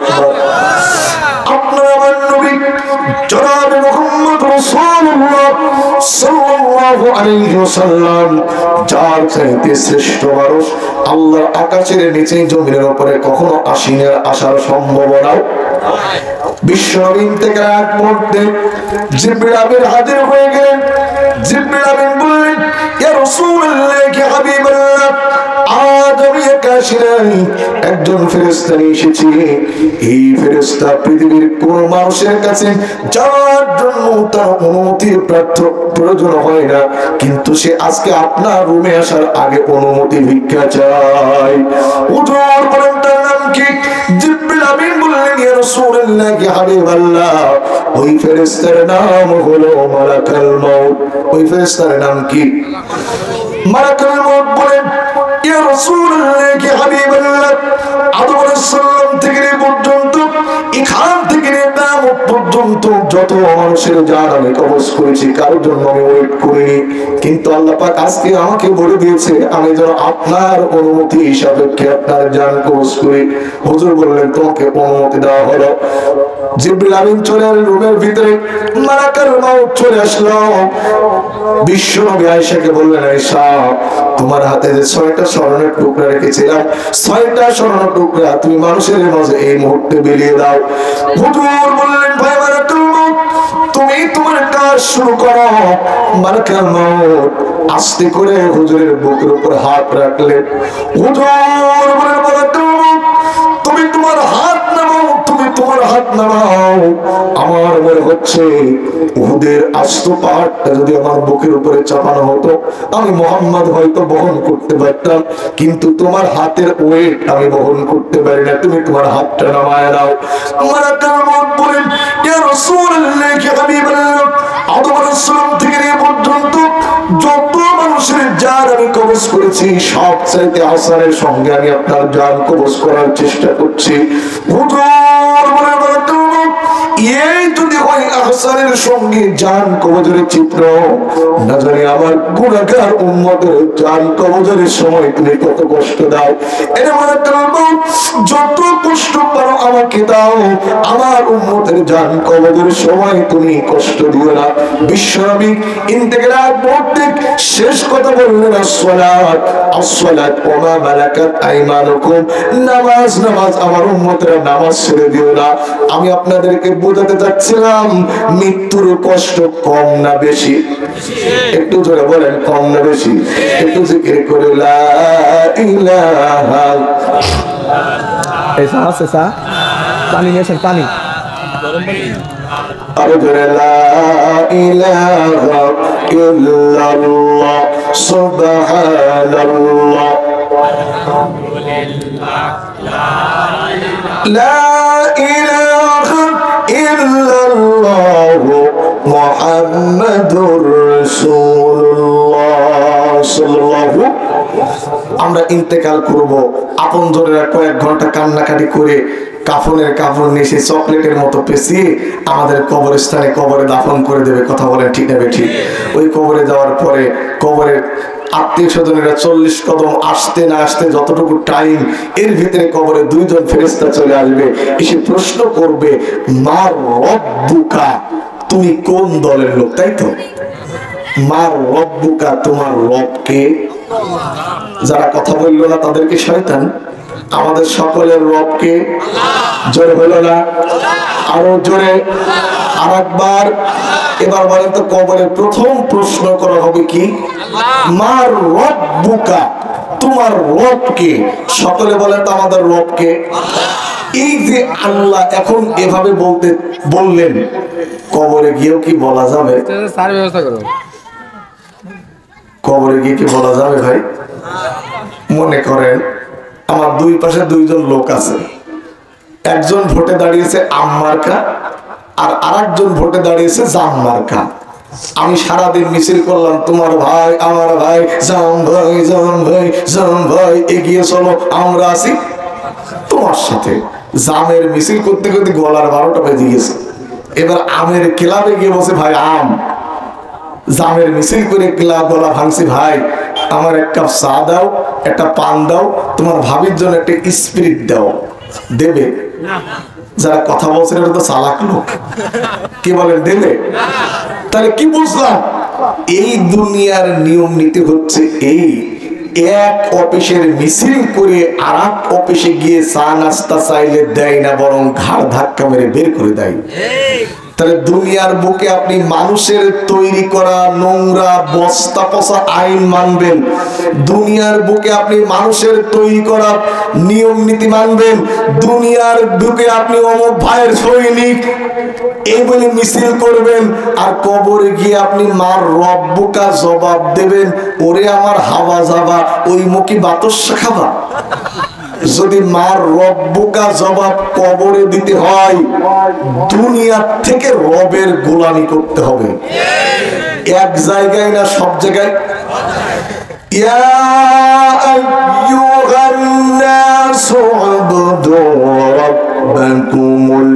আপনার আমার নবী জনাবে মুহাম্মদ রাসূলুল্লাহ সাল্লাল্লাহু আলাইহি ওয়াসাল্লাম যার চাইতে শ্রেষ্ঠ মানুষ আল্লাহর আকাশের নিচে জমিনের উপরে কখনো আসেনি, আসার সম্ভাবনাও বিশ্বনবী ইন্তেকালের আগ মুহূর্তে জিবরিল আমিন হাজির হয়ে গেলেন। জিবরিল আমিন বললেন, ইয়া রাসূলুল্লাহ, ইয়া হাবিবাল্লাহ, আজ আমি একা আসি নাই, একজন ফেরেশতা এসেছি। এই ফেরেশতা পৃথিবীর কোন মানুষের কাছে যাওয়ার জন্য তার অনুমতির প্রয়োজন হয় না, কিন্তু সে আজকে আপনার রুমে আসার আগে অনুমতি ভিক্ষা চায়। হুজুর বলেন তার নাম কি? জিবরিল আমিন বললেন, ইয়া রাসূলুল্লাহ, ইয়া হাবিবাল্লাহ, ওই ফেরেশতার নাম হলো মালাকুল মউত। ওই ফেরেশতার নাম কি? মালাকুল মউত। বলেন, ইয়া রাসূলুল্লাহ, ইয়া হাবিবাল্লাহ, আদম আলাইহিস সালাম থেকে পর্যন্ত এখান থেকে কিয়ামত পর্যন্ত যত মানুষের জান আমি কবজ করেছি কারোর জন্য আমি ওয়েট করিনি, কিন্তু আল্লাহ পাক আজকে আমাকে বলে দিয়েছে আমি যেন আপনার অনুমতি সাপেক্ষে আপনার জান কবজ করি। হুজুর বললেন, তোমাকে অনুমতি দেওয়া হলো। জিবরিল আমিন চলে এলেন রুমের ভিতরে, মালাকুল মউত চলে আসলো। বিশ্ব নবী আয়েশাকে বললেন, আয়েশা, তোমার হাতে যে 6টা স্বর্ণের টুকরা রেখেছিলাম, 6টা স্বর্ণের টুকরা তুমি মানুষের মাঝে এই মুহূর্তে বিলিয়ে দাও। হুজুর বললেন, ভাই মালাকুল মউত, তুমি তোমার কাজ শুরু করো। মালাকুল মউত আস্তে করে হুজুরের বুকের উপর হাত রাখলেন। হুজুর বললেন, মালাকুল মউত, তুমি তোমার হাত নামাও, তুমি তোমার হাত নামাও। আমার মনে হচ্ছে উহুদের আস্ত পাহাড়টা যদি আমার বুকের উপরে চাপানো হতো আমি মুহাম্মদ হয়তো বহন করতে পারতাম, কিন্তু তোমার হাতের ওয়েট আমি বহন করতে পারি না, তুমি তোমার হাতটা নামায় নাও। মালাকুল মউত বলেন, ইয়া রাসূলুল্লাহ, ইয়া হাবিবাল্লাহ, আদম আলাইহিস সালাম থেকে এ পর্যন্ত যত মানুষের জান আমি কবজ করেছি সব চাইতে হাসানের সঙ্গে আমি আপনার জান কবজ করার চেষ্টা করছি। হুজুর বলে, এই যদি হয় আহসানের সঙ্গে জান কবজের চিত্র, না জানি আমার গুনাহগার উম্মতের জান কবজের সময় তুমি কত কষ্ট দাও। এর মানে যত কষ্ট পারো আমাকে দাও, আমার উম্মতের জান কবজের সময় তুমি কষ্ট দিও না। বিশ্বনবী ইন্তেকালের পরে শেষ কথা বললেন আসসালাত আসসালাত ওয়া মা মালাকাত আইমানুকুম, নামাজ নামাজ, আমার উম্মতেরা নামাজ ছেড়ে দিও না। আমি আপনাদেরকে বোঝাতে চাচ্ছিলাম মৃত্যুর কষ্ট কম না বেশি? একটু জোরে বলেন, কম না বেশি? একটু জিকির করে লা ইলাহা। ऐसा ऐसा पानी में सर पानी আরো জোরে লা ইলাহা ইল্লাল্লাহ সুবহানাল্লাহ লা ইলাহা ইল্লাল্লাহ মুহাম্মাদুর রাসূলুল্লাহ সাল্লাল্লাহু। আমরা ইন্তেকাল করব, আপনজনেরা কয়েক ঘন্টা কান্নাকাটি করে কাফনের কাপড় নিয়ে সেই চকলেটের মতো পেঁচিয়ে আমাদের কবরস্থানে কবরে দাফন করে দেবে। কথা বলেন ঠিক না ঠিক? ওই কবরে যাওয়ার পরে কবরের আত্মীয় স্বজনেরা 40 কদম আসতে না আসতে যতটুকু টাইম, এর ভিতরে কবরে দুইজন ফেরেশতা চলে আসবে, এসে প্রশ্ন করবে মা রব্বুকা, তুমি কোন দলের লোক? তাই তো, মা রব্বুকা, তোমার রব কে? যারা কথা বললো না তাদেরকে শয়তান, আমাদের সকলের রব কে? জোরে হলো না? আরো জোরে আর একবার। এবার বলেন তো, কবরের প্রথম প্রশ্ন করা হবে কি? মা রব্বুকা, তোমার রব কে? সকলে বলেন তো আমাদের রব কে? এই যে আল্লাহ এখন এভাবে বললেন, কবরে গিয়েও কি বলা যাবে? सारी व्यवस्था करो কবরে গিয়ে কি বলা যাবে ভাই? মনে করেন আমার দুই পাশে দুইজন লোক আছে, একজন ভোটে দাঁড়িয়েছে আম মার্কা আর আরেকজন ভোটে দাঁড়িয়েছে জাম মার্কা। আমি সারাদিন মিছিল করলাম, তোমার ভাই আমার ভাই, জাম ভাই জাম ভাই জাম ভাই, এগিয়ে চলো আমরা আছি তোমার সাথে। জামের মিছিল করতে করতে গলার 12টা বেজে গেছে। এবার আমের ক্লাবে গিয়ে বসে ভাই আম, জামের মিছিল করে গলা ভাঙছি, ভাই আমার এক কাপ চা দাও, একটা পান দাও, তোমার ভাবির জন্য একটা স্পিরিট দাও। দেবে? যারা কথা বলছেন এটা তো চালাক লোক, কি বলেন দেবে? তাহলে কি বুঝলাম? এই দুনিয়ার নিয়ম নীতি হচ্ছে এই, এক অফিসের মিছিল করে আর এক অফিসে গিয়ে চা নাস্তা চাইলে দেয় না, বরং ঘাড় ধাক্কা মেরে বের করে দেয়। তাহলে দুনিয়ার বুকে আপনি মানুষের তৈরি করা নোংরা বস্তা পচা আইন মানবেন, দুনিয়ার বুকে আপনি মানুষের তৈরি করা নিয়ম নীতি মানবেন, দুনিয়ার বুকে আপনি অমুক ভাইয়ের সৈনিক এই বলে মিছিল করবেন, আর কবরে গিয়ে আপনি মার রব্বুকা জবাব দেবেন, ওরে আমার হাওয়া যাবা ওই মুখী বাতসা খাবা। যদি মার রব্বুকা জবাব কবরে দিতে হয়, দুনিয়া থেকে রবের গোলামি করতে হবে। এক জায়গায় না, সব জায়গায়। ইয়া আইয়ুহান নাসু উবুদু রাব্বাকুমুল্লাযী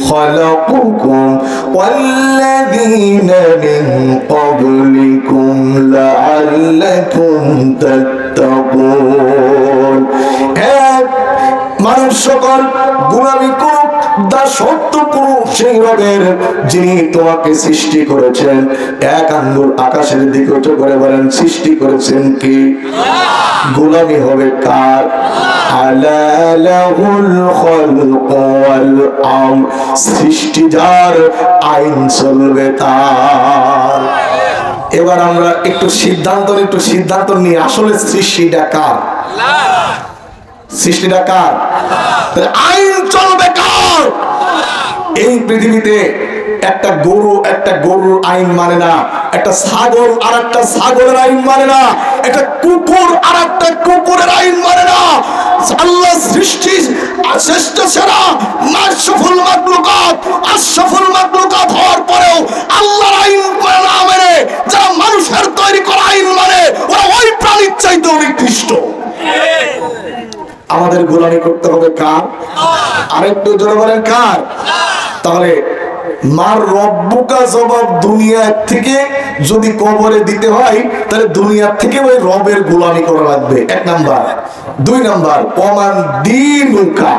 খালাকাকুম ওয়াল্লাযীনা মিন ক্বাবলিকুম লাআল্লাকুম তাত্তাকুন। মানুষ সকল গোলামি করুক, দাসত্ব করুক সেই রবের যিনি তোমাকে সৃষ্টি করেছেন। এক আঙ্গুল আকাশের দিকে উঁচু করে বলেন, সৃষ্টি করেছেন কি? গোলামি হবে কার? আলা লাহুল খালকু ওয়াল আমর, সৃষ্টি যার, আইন চলবে তার। এবার আমরা একটু সিদ্ধান্ত নিয়ে, আসলে সৃষ্টিটা কার? সৃষ্টিটা কার? আইন চলবে কার? এই পৃথিবীতে একটা গরুর আইন মানে না, একটা ছাগল আর একটা ছাগলের আইন মানে না, একটা কুকুর আর একটা কুকুরের আইন মানে না। আল্লাহ সৃষ্টি শ্রেষ্ঠ সেরা মাশরাফুল মাখলুকাত আশরাফুল মাখলুকাত হওয়ার পরেও আল্লাহর আইন করে না মেনে যারা মানুষের তৈরি করা আইন মানে, ওরা ওই প্রাণীর চাইতে নিকৃষ্ট। আমাদের গোলামি করতে হবে কার? আরেকটু জোরে বলেন কার? তাহলে মার রব্বুকা জবাব দুনিয়া থেকে যদি কবরে দিতে হয় তাহলে দুনিয়া থেকে ওই রবের গোলামি করা লাগবে, 1 নাম্বার। 2 নাম্বার, ওমান দীনুকা,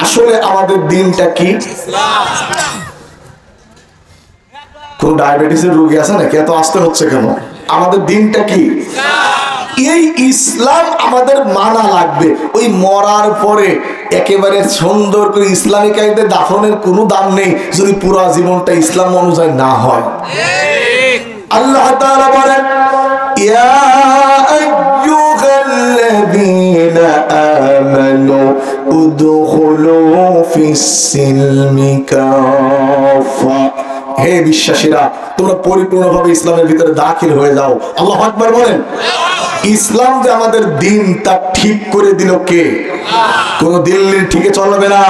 আসলে আমাদের দিনটা কি? কোন ডায়াবেটিসের রোগী আছে নাকি? এত আসতে হচ্ছে কেন? আমাদের দিনটা কি? এই ইসলাম আমাদের মানা লাগবে। ওই মরার পরে একেবারে সুন্দর করে ইসলামী কায়দায় দাফনের কোনো দাম নেই যদি পুরো জীবনটা ইসলাম অনুযায়ী না হয়। আল্লাহ তাআলা বলেন, ইয়া আইয়ুহাল্লাযীনা আমানু উদখুলু ফিস-সিলমি কাফা, হে বিশ্বাসীরা তোমরা পরিপূর্ণভাবে ইসলামের ভিতরে দাখিল হয়ে যাও। আল্লাহু আকবার বলেন। ইসলাম যে আমাদের দিন তা ঠিক করে দিল কে? কোন দিল্লির ঠিকে চলবে না,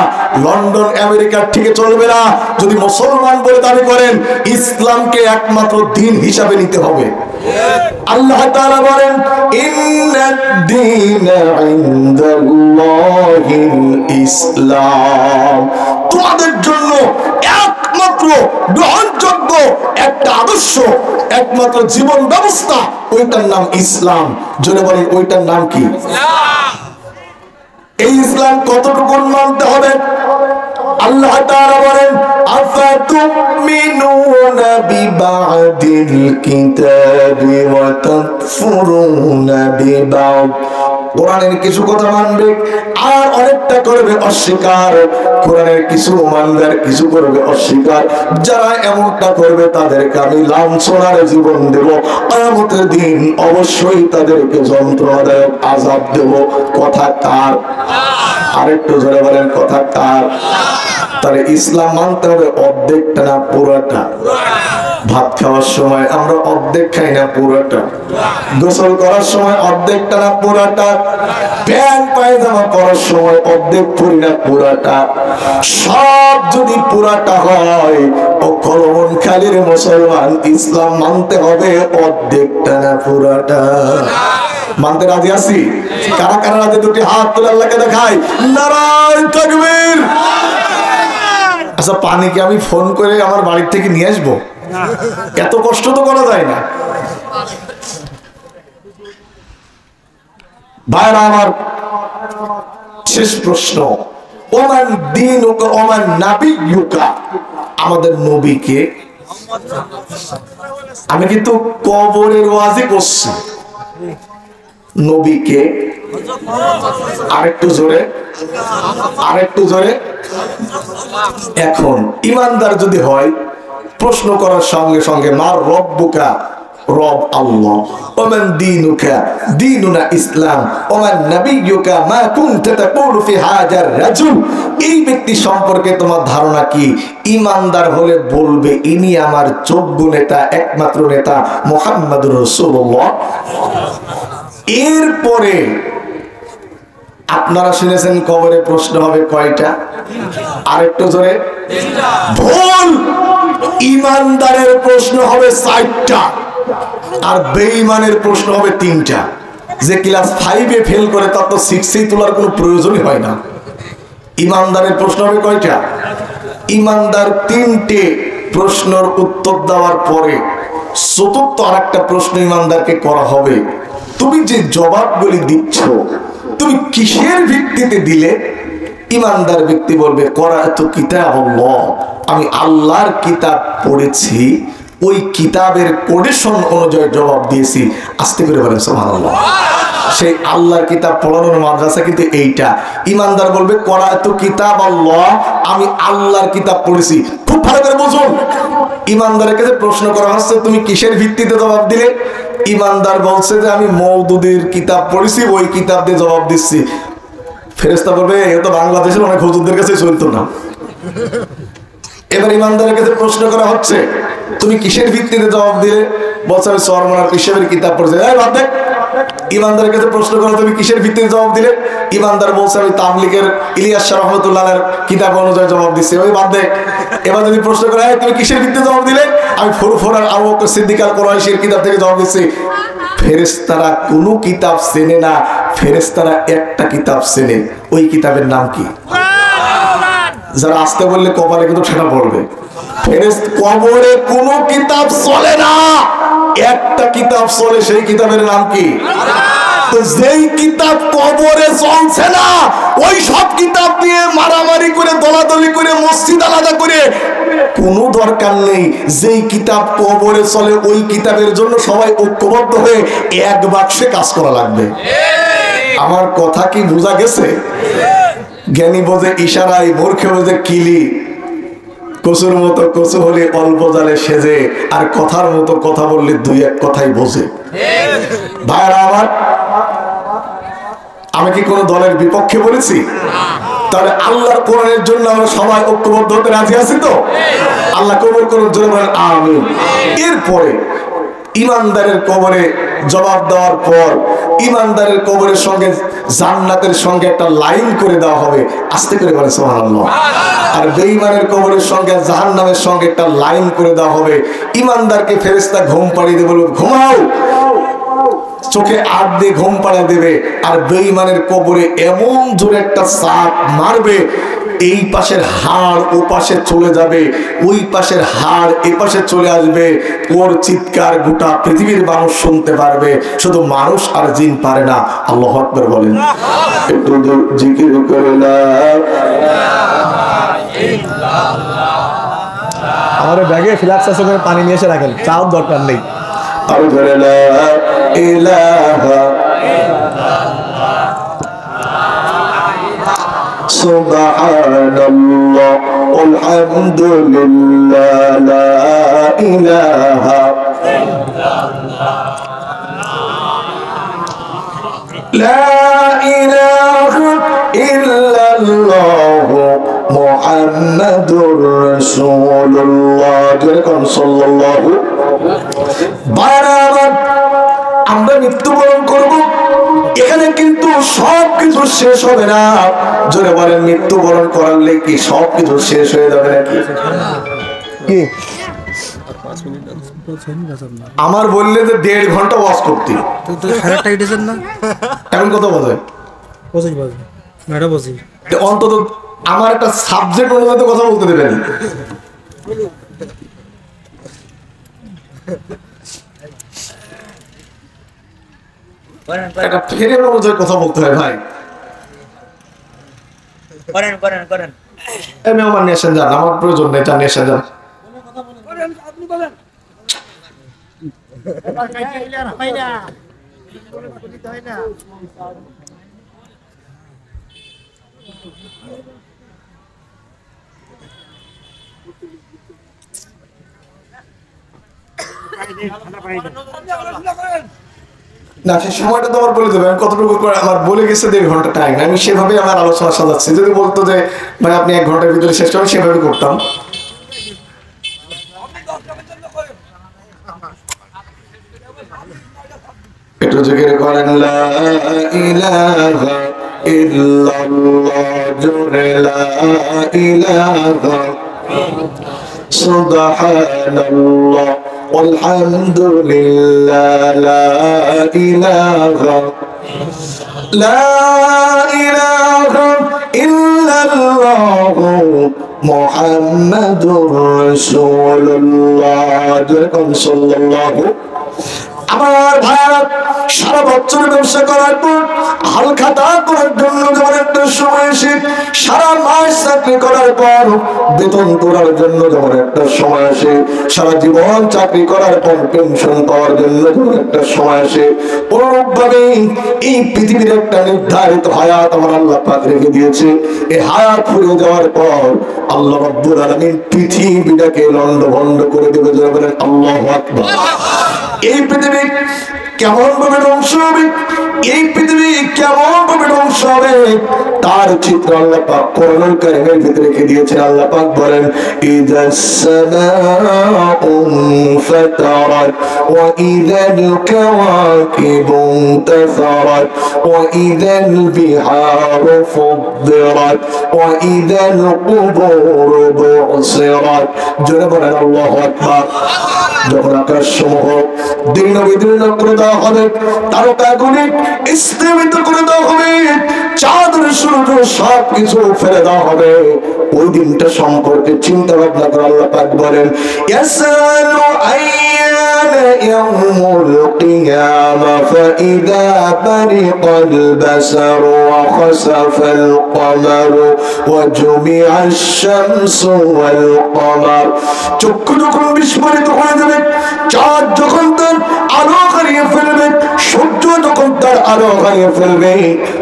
লন্ডন আমেরিকার ঠিকে চলবে না। যদি মুসলমান বলে দাবি করেন, ইসলামকে একমাত্র দিন হিসাবে নিতে হবে। আল্লাহ তাআলা বলেন, ইন্নাদ-দীনা ইনদাল্লাহিল ইসলাম, তোমাদের জন্য একমাত্র গ্রহণযোগ্য একটা আদর্শ, একমাত্র জীবন ব্যবস্থা, ওইটার নাম ইসলাম। জোরে বলেন, ওইটার নাম কি? এই ইসলাম কতটুকু মানতে হবে? আল্লাহ তাআলা বলেন, আফাতুমিনুনা বিবাদিল কিতাবি ওয়া তাকফুরুনা বিবাদ, কোরআনের কিছু কথা মানবে আর অনেকটা করবে অস্বীকার, কোরআনের কিছু মানবে আর কিছু করবে অস্বীকার। যারা এমনটা করবে তাদেরকে আমি লাঞ্ছনার জীবন দেব, কিয়ামতের দিন অবশ্যই তাদেরকে যন্ত্রণাদায়ক আযাব দেব। কথা কার? আরেকটু জোরে বলেন, কথা কার? তাহলে ইসলাম মানতে হবে অর্ধেকটা না পুরোটা? ভাত খাওয়ার সময় আমরা অর্ধেক খাই না পুরোটা? গোসল করার সময় অর্ধেকটা না পুরোটা? প্যান্ট পায়জামা পরার সময় অর্ধেক পরি না পুরোটা? সব যদি পুরোটা হয় ও কলমনখালীর মুসলমান, ইসলাম মানতে হবে অর্ধেকটা না পুরোটা? মানতে রাজি আছি? কারা কারা রাজি? দুটি হাত তুলে আল্লাহকে দেখাই, নারায়ে তাকবীর। আচ্ছা, পানি কি আমি ফোন করে আমার বাড়ির থেকে নিয়ে আসবো? এত কষ্ট তো করা যায় না। ভাইরা আমার, শেষ প্রশ্ন, ওমান দীনুকা ওমান নাবিয়্যুকা, আমাদের নবীকে। আমি কিন্তু কবরের ওয়াজি করছি, নবীকে। আরেকটু জোরে, আরেকটু জোরে। এখন ইমানদার যদি হয়, প্রশ্ন করার সঙ্গে সঙ্গে মার রব্বুকা, রব আল্লাহ, ওমান দীনুকা, দীনুনা ইসলাম, ওমান নাবিয়্যুকা, মা কুনতা তাকুলু ফি হাজার রাজুল, এই ব্যক্তি সম্পর্কে তোমার ধারণা কি? ইমানদার হলে বলবে, ইনি আমার যোগ্য নেতা, একমাত্র নেতা মুহাম্মদুর রাসূলুল্লাহ। এরপরে আপনারা শুনেছেন কবরে প্রশ্ন হবে কয়টা? আরেকটু জোরে। ভুল, ইমানদারের প্রশ্ন হবে 4টা আর বেঈমানের প্রশ্ন হবে 3টা। যে ক্লাস 5-এ ফেল করে তার তো 6-এই তোলার কোনো প্রয়োজনই হয় না। ইমানদারের প্রশ্ন হবে কয়টা? ইমানদার 3টে প্রশ্নের উত্তর দেওয়ার পরে চতুর্থ আরেকটা প্রশ্ন ইমানদারকে করা হবে, তুমি যে জবাবগুলি দিচ্ছ তুমি কিসের ভিত্তিতে দিলে? ইমানদার ব্যক্তি বলবে, করাতু কিতাবাল্লাহ, আমি আল্লাহর কিতাব পড়েছি, ওই কিতাবের কোটেশন অনুযায়ী জবাব দিয়েছি। আস্তে করে বলেন সুবহানাল্লাহ। সেই আল্লাহর কিতাব পড়ানোর মাদ্রাসা কিন্তু এইটা। ইমানদার বলবে, করাতু কিতাবাল্লাহ, আমি আল্লাহর কিতাব পড়েছি। খুব ভালো করে বুঝুন, ইমানদারের কাছে প্রশ্ন করা হচ্ছে, তুমি কিসের ভিত্তিতে জবাব দিলে? ইমানদার বলছে যে আমি মওদুদির কিতাব পড়েছি, ওই কিতাব দিয়ে জবাব দিচ্ছি। ফেরেশতা বলবে, এ তো বাংলাদেশের অনেক হুজুরদের কাছে চলতো না। এবার ইমানদারের কাছে প্রশ্ন করা হচ্ছে, তুমি কিসের ভিত্তিতে জবাব দিলে? বলছে, আমি চরমনার পিসাবের কিতাব পড়েছি। এই বাদ দে। ইমানদারের কাছে প্রশ্ন করা, তুমি কিসের ভিত্তিতে জবাব দিলে? ইমানদার বলছে, আমি তাবলীগের ইলিয়াস শাহ রহমাতুল্লাহর কিতাব অনুযায়ী জবাব দিচ্ছি। ওই বাদ দে। এবার যদি প্রশ্ন করা হয়, তুমি কিসের ভিত্তিতে জবাব দিলে? আমি ফুরফুরার আবু বকর সিদ্দিক আল কুরাইশির কিতাব থেকে জবাব দিচ্ছি। ফেরেশতারা কোনো কিতাব চেনে না, ফেরেশতারা একটা কিতাব চেনে। ওই কিতাবের নাম কি? যারা আসতে বললে কপালে কিন্তু ঠেটা পড়বে। ফেরেশতা কবরে কোনো কিতাব চলে না, একটা কিতাব চলে, সেই কিতাবের নাম কি? তো যেই কিতাব কবরে চলছে না, ওই সব কিতাব দিয়ে মারামারি করে দলাদলি করে মসজিদ আলাদা করে কোনো দরকার নেই। যেই কিতাব কবরে চলে ওই কিতাবের জন্য সবাই ঐক্যবদ্ধ হয়ে এক বাক্সে কাজ করা লাগবে। আমার কথা কি বোঝা গেছে? জ্ঞানী বোঝে ইশারায়, মূর্খে বোঝে কিলি। কচুর মতো কচু হলে অল্প জালে সেজে, আর কথার মতো কথা বললে দুই এক কথাই বোঝে। ভাইরা আমার, আমি কি কোন দলের বিপক্ষে বলেছি? তাহলে আল্লাহর কোরআনের জন্য আমরা সবাই ঐক্যবদ্ধ হতে রাজি আছি তো? আল্লাহ কবুল করুন, জোরে বলেন আমিন। এরপরে ইমানদারের কবরে জবাব দেওয়ার পর ইমানদারের কবরের সঙ্গে জান্নাতের সঙ্গে একটা লাইন করে দেওয়া হবে, আস্তে করে বলে সুবহানাল্লাহ। আর বেঈমানের কবরের সঙ্গে জাহান্নামের সঙ্গে একটা লাইন করে দেওয়া হবে। ইমানদারকে ফেরেশতা ঘুম পাড়িয়ে দেবে, বলবে ঘুমাও, চোখে আট দিয়ে ঘুম পাড়া দেবে। আর বেঈমানের কবরে এমন জোরে একটা চাপ মারবে, এই পাশের হাড় ও পাশে চলে যাবে, ওই পাশের হাড় এ পাশে চলে আসবে। ওর চিৎকার গোটা পৃথিবীর মানুষ শুনতে পারবে, শুধু মানুষ আর জিন পারে না। আল্লাহু আকবার বলেন। একটু জিকির করে না। আমাদের ব্যাগে ফ্লাক্স আছে, ওখানে পানি নিয়ে এসে রাখেন, চাও দরকার নেই। আর ধরে লা ইলাহা সুবহানাল্লাহ আলহামদুলিল্লাহ লা ইলাহা ইল্লাল্লাহ মুহাম্মাদুর রাসূলুল্লাহ সাল্লাল্লাহু। আমরা মৃত্যুবরণ করব, এখানে কিন্তু সবকিছু শেষ হবে না। জোরে বলেন, মৃত্যুবরণ করালে কি সবকিছু শেষ হয়ে যাবে নাকি? কি আমার বললে যে 1.5 ঘন্টা ওয়াজ করতে, এখন কত বাজে? অন্তত আমার একটা সাবজেক্ট অনুযায়ী কথা বলতে দেবেন। একটা ফেরের অনুযায়ী কথা বলতে হয় ভাই। মেহমান নিয়ে আসেন, যান, আমার প্রয়োজন নেই, যান নিয়ে আসেন, যান। না, সে সময়টা তো আমার বলে দেবে, আমি কতটুকু করে আমার বলে গেছে 1.5 ঘন্টা টাইম, আমি সেভাবে আমার আলোচনা সাজাচ্ছি। যদি বলতো যে ভাই আপনি 1 ঘন্টার ভিতরে শেষ করেন, সেভাবে করতাম। একটু জিকির করেন লা ইলাহা ইল্লাল্লাহ, জোরে লা ইলাহা সুবহানাল্লাহ আলহামদুলিল্লাহ লা ইলাহা ইল্লাল্লাহ মুহাম্মাদুর রাসূলুল্লাহ সাল্লাল্লাহু। আমার ভাইরা, সারা বছর ব্যবসা করার পর হালখাতা করার জন্য যখন একটা সময় আসে, সারা মাস চাকরি করার পর বেতন করার জন্য যখন একটা সময় আসে, সারা জীবন চাকরি করার পর পেনশন পাওয়ার জন্য যখন একটা সময় আসে, অনুরূপভাবে এই পৃথিবীর একটা নির্ধারিত হায়াত আমার আল্লাহ পাক রেখে দিয়েছে। এই হায়াত ফুরিয়ে যাওয়ার পর আল্লাহ রাব্বুল আলামিন পৃথিবীটাকে লন্ডভন্ড করে দেবে। যারা বলেন আল্লাহু আকবার। এই পৃথিবী কেমন ভাবে ধ্বংস হবে, এই পৃথিবী কেমন ভাবে ধ্বংস হবে, তার চিত্র আল্লাহ পাক কোরআনুল কারীমের ভিতরে রেখে দিয়েছেন। আল্লাহ পাক বলেন ইযাস সামাউ ফাতারাত ওয়া ইযাল কাওয়াকিবু ইনতাসারাত ওয়া ইযাল বিহারু ফুদ্দিরাত ওয়া ইযাল কুবুরু বুসিরাত। জোরে বলেন আল্লাহু আকবার। যখন আকাশ সমূহ দীর্ণ বিদীর্ণ করে দেওয়া হবে, তারকাগুলি স্থিমিত করে দেওয়া হবে, চাঁদ সূর্য সব কিছু ফেলে দেওয়া হবে, ওই দিনটা সম্পর্কে চিন্তা ভাবনা করে আল্লাহ পাক বলেন ইয়াসালু আইয়ানা ইয়াউমুল কিয়ামা ফাইদা বারিকাল বাসারু ওয়া খাসাফাল কমারু ওয়া জুমিআশ শামসু ওয়াল কমার। চক্ষু যখন বিস্ফোরিত হয়ে যাবে, চাঁদ যখন তার আলো হারিয়ে ফেলবে, সূর্য যখন তার আলো হারিয়ে ফেলবে,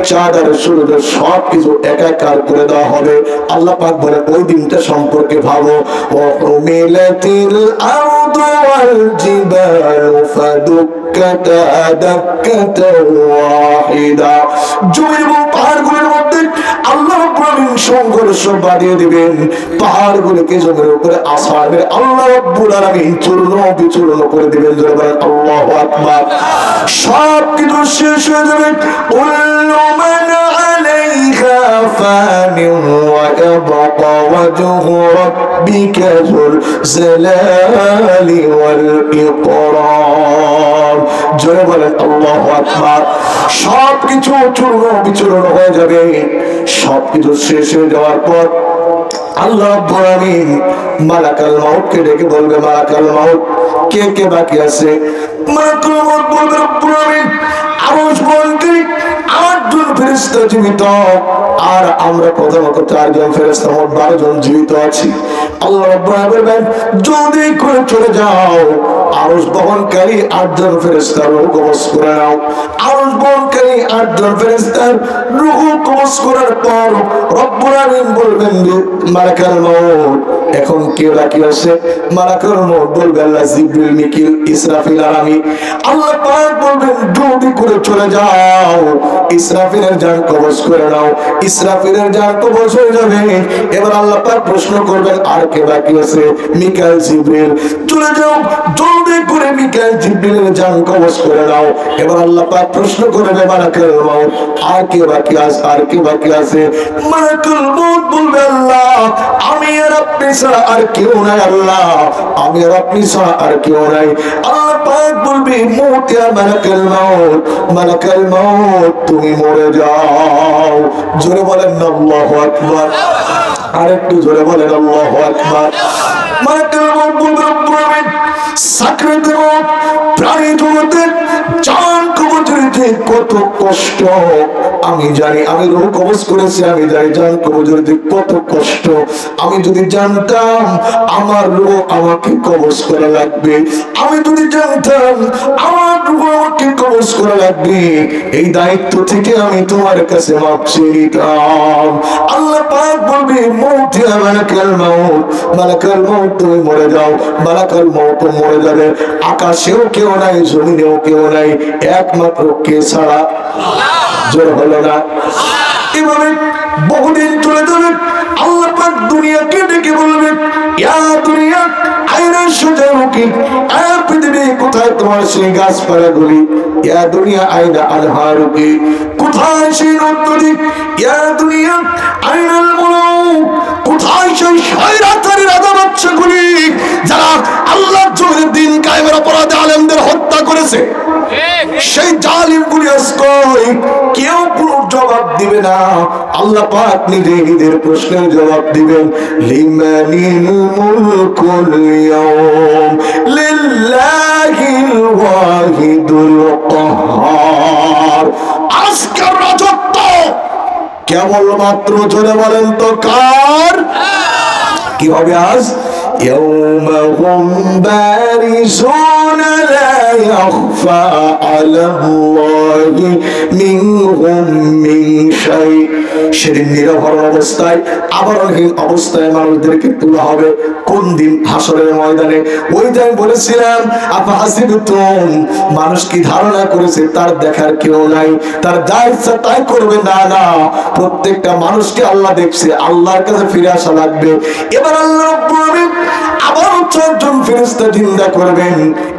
চাঁদ আর সূর্য সব কিছু একাকার করে দেওয়া হবে। আল্লাহ পাক বলে ওই দিনটা সম্পর্কে ভাবো, ওয়াহুমিলাতিল আরদু ওয়াল জিবালু ফাদুক্কাতা দাক্কাতান ওয়াহিদা। জমি এবং পাহাড়গুলোর মধ্যে আল্লাহ রাব্বুল আলামিন সংঘর্ষ বাড়িয়ে দিবেন, পাহাড়গুলোকে জমির উপরে আছাড়বে আল্লাহ রাব্বুল আলামিন চূর্ণ বিচূর্ণ করে দিবেন। জোরে বলেন আল্লাহু আকবার। সব কিছু শেষ হয়ে যাবে, কুল্লু মান আলাইহা ফানিন ওয়া ইয়াবকা ওয়াজহু রাব্বিকা যুল জালালি ওয়াল ইকরাম। জোরে বলেন আল্লাহু আকবার। সব কিছু চূর্ণ বিচূর্ণ হয়ে যাবে। সব কিছু শেষ হয়ে যাওয়ার পর আল্লাহ রাব্বুল আলামিন মালাকুল মাউতকে ডেকে বলবে, মালাকুল মাউত কে কে বাকি আছে? মালাকুল মাউত বলবে, রব্বুল আলামিন আরশ বহনকারী 8 জন ফেরেশতা জীবিত, আর আমরা প্রথমত 4 জন ফেরেশতা, মোট 12 জন জীবিত আছি। আল্লাহ রাব্বুল আলামিন বলবেন, জলদি করে চলে যাও, আরশ বহনকারী 8 জন ফেরেশতার রূহ কবজ করে নাও। আরশ বহনকারী 8 জন ফেরেশতার রূহ কবজ করার পর রব্বুল আলামিন বলবেন, মালাকুল মাউত এখন কে বাকি আছে? মালাকুল মাউত বলবে, আল্লাহ জিবরিল, মিকাইল, ইসরাফিল আর আমি। আল্লাহ পাক বলবেন, জলদি করে চলে যাও, ইসরাফিলের জান কবজ করে নাও। ইসরাফিলের জান কবজ হয়ে যাবে। এবার আল্লাহ পাক প্রশ্ন করবেন, আর কে বাকি আছে? মিকাইল, জিবরিল, চলে যাও, জলদি করে মিকাইল, জিবরিলের জান কবজ করে নাও। এবার আল্লাহ পাক প্রশ্ন করবে, মালাকুল মাউত আর কে বাকি আছে? আর কে বাকি আছে? মালাকুল মাউত বলবে, আল্লাহ আমি আর আপনি ছাড়া আর কেউ নাই, আল্লাহ আমি আর আপনি ছাড়া আর কেউ নাই। আল্লাহ পাক বলবে, মউত ইয়া মালাকুল মাউত, মালাকুল মাউত তুমি মরে যাও। জোরে বলেন আল্লাহু আকবার। আরেকটু জোরে বলেন আল্লাহু আকবার। মালাকুল মাউত বলবে, রব্বুল আলামিন সাকরাতুল মউত প্রাণী জগতে জান কবজের যে কত কষ্ট আমি জানি। আমি রূহ কবজ করেছি, আমি জানি জান কবজের যে কত কষ্ট। আমি যদি জানতাম আমার রূহ আমাকে কবজ করা লাগবে, আমি যদি জানতাম আমার রূহ আমাকে কবজ করা লাগবে, এই দায়িত্ব থেকে আমি তোমার কাছে মাপ চেয়ে নিতাম। আল্লাহ পাক বলবে, মউত ইয়া মালাকুল মাউত, মালাকুল মাউত তুমি মরে যাও। মালাকুল মাউত মরে যাবে। আকাশেও কেউ নাই, জমিনেও কেউ নাই, একমাত্র কে ছাড়া? জোর হলো না? এভাবে বহুদিন চলে যাবে। আল্লাহ পাক দুনিয়াকে ডেকে বলবেন, ইয়া দুনিয়া আইনা শাজারুকি, এ পৃথিবী কোথায় তোমার সেই গাছপালাগুলি? ইয়া দুনিয়া আইনা আনহারুকি, কোথায় সেই নদী? ইয়া দুনিয়া আইনাল মুলুক, কোথায় সেই শয়তানি রাজা বাদশাগুলি যারা আল্লাহর জমিনে দিন কায়েমের অপরাধে আলেমদের হত্যা করেছে? সেই জালিমগুলি আজকে কেউ কোনো জবাব দিবে না। আল্লাহ পাক নিজে নিজের প্রশ্নের জবাব দিবেন, লিমানিল মুলকুল ইয়াউম লিল্লাহিল ওয়াহিদুল কাহ্হার। আজকের রাজত্ব কেবলমাত্র, জোরে বলেন তো কার? কিভাবে আজ? يوم هم بارزون لا يخفى على الله منهم من شيء। সেদিন নিরভরণ অবস্থায়, আবরণহীন অবস্থায় মানুষদেরকে তোলা হবে। কোন দিন? হাসরের ময়দানে। ওই যে আমি বলেছিলাম, আফাহাসিবতুম, মানুষ কি ধারণা করেছে তার দেখার কেউ নাই, তার যা ইচ্ছা তাই করবে? না না, প্রত্যেকটা মানুষকে আল্লাহ দেখছে। আল্লাহর কাছে ফিরে আসা লাগবে। এবার আল্লাহ রাব্বুল আলামিন আবার চারজন ফেরেশতা জিন্দা করবেন।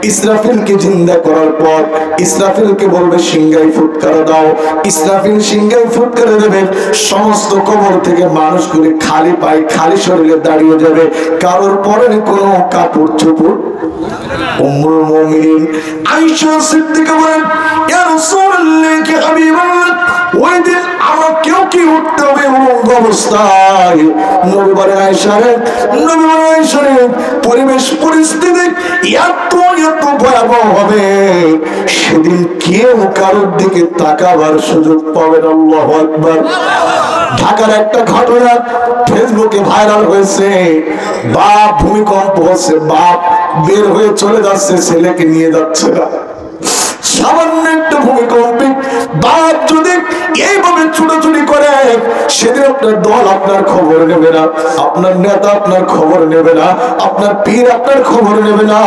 ইসরাফিলকে জিন্দা করার পর ইসরাফিলকে বলবে সিংহাই ফুৎকার দাও। ইসরাফিল সিংহাই ফুৎকার দেবে। সমস্ত কবর থেকে মানুষগুলি খালি পায়ে খালি শরীরে দাঁড়িয়ে যাবে, কারোর পরনে কোনো কাপড় চোপড়। উম্মুল মুমিনিন আয়েশা সিদ্দিকা বলেন, ইয়া রাসূলুল্লাহ কি হাবিবাল্লাহ, ওই দিন আমাকেও কি উঠতে হবে উলঙ্গ অবস্থায়? নবী বলেন, আয়েশা রে, নবী বলেন, আয়েশা রে, পরিবেশ পরিস্থিতি এত ভয়াবহ হবে, সেদিন কেউ কারোর দিকে তাকাবার সুযোগ পাবে না। আল্লাহু আকবার। ঢাকার একটা ঘটনা ফেসবুকে ভাইরাল হয়েছে। বাপ ভূমিকম্প হচ্ছে, বাপ বের হয়ে চলে যাচ্ছে, ছেলেকে নিয়ে যাচ্ছে না। সামান্য একটা ভূমিকম্পে বাপ যদি এইভাবে ছুটাছুটি করে, সেদিন আপনার দল আপনার খবর নেবে না, আপনার নেতা আপনার খবর নেবে না, আপনার পীর আপনার খবর নেবে না।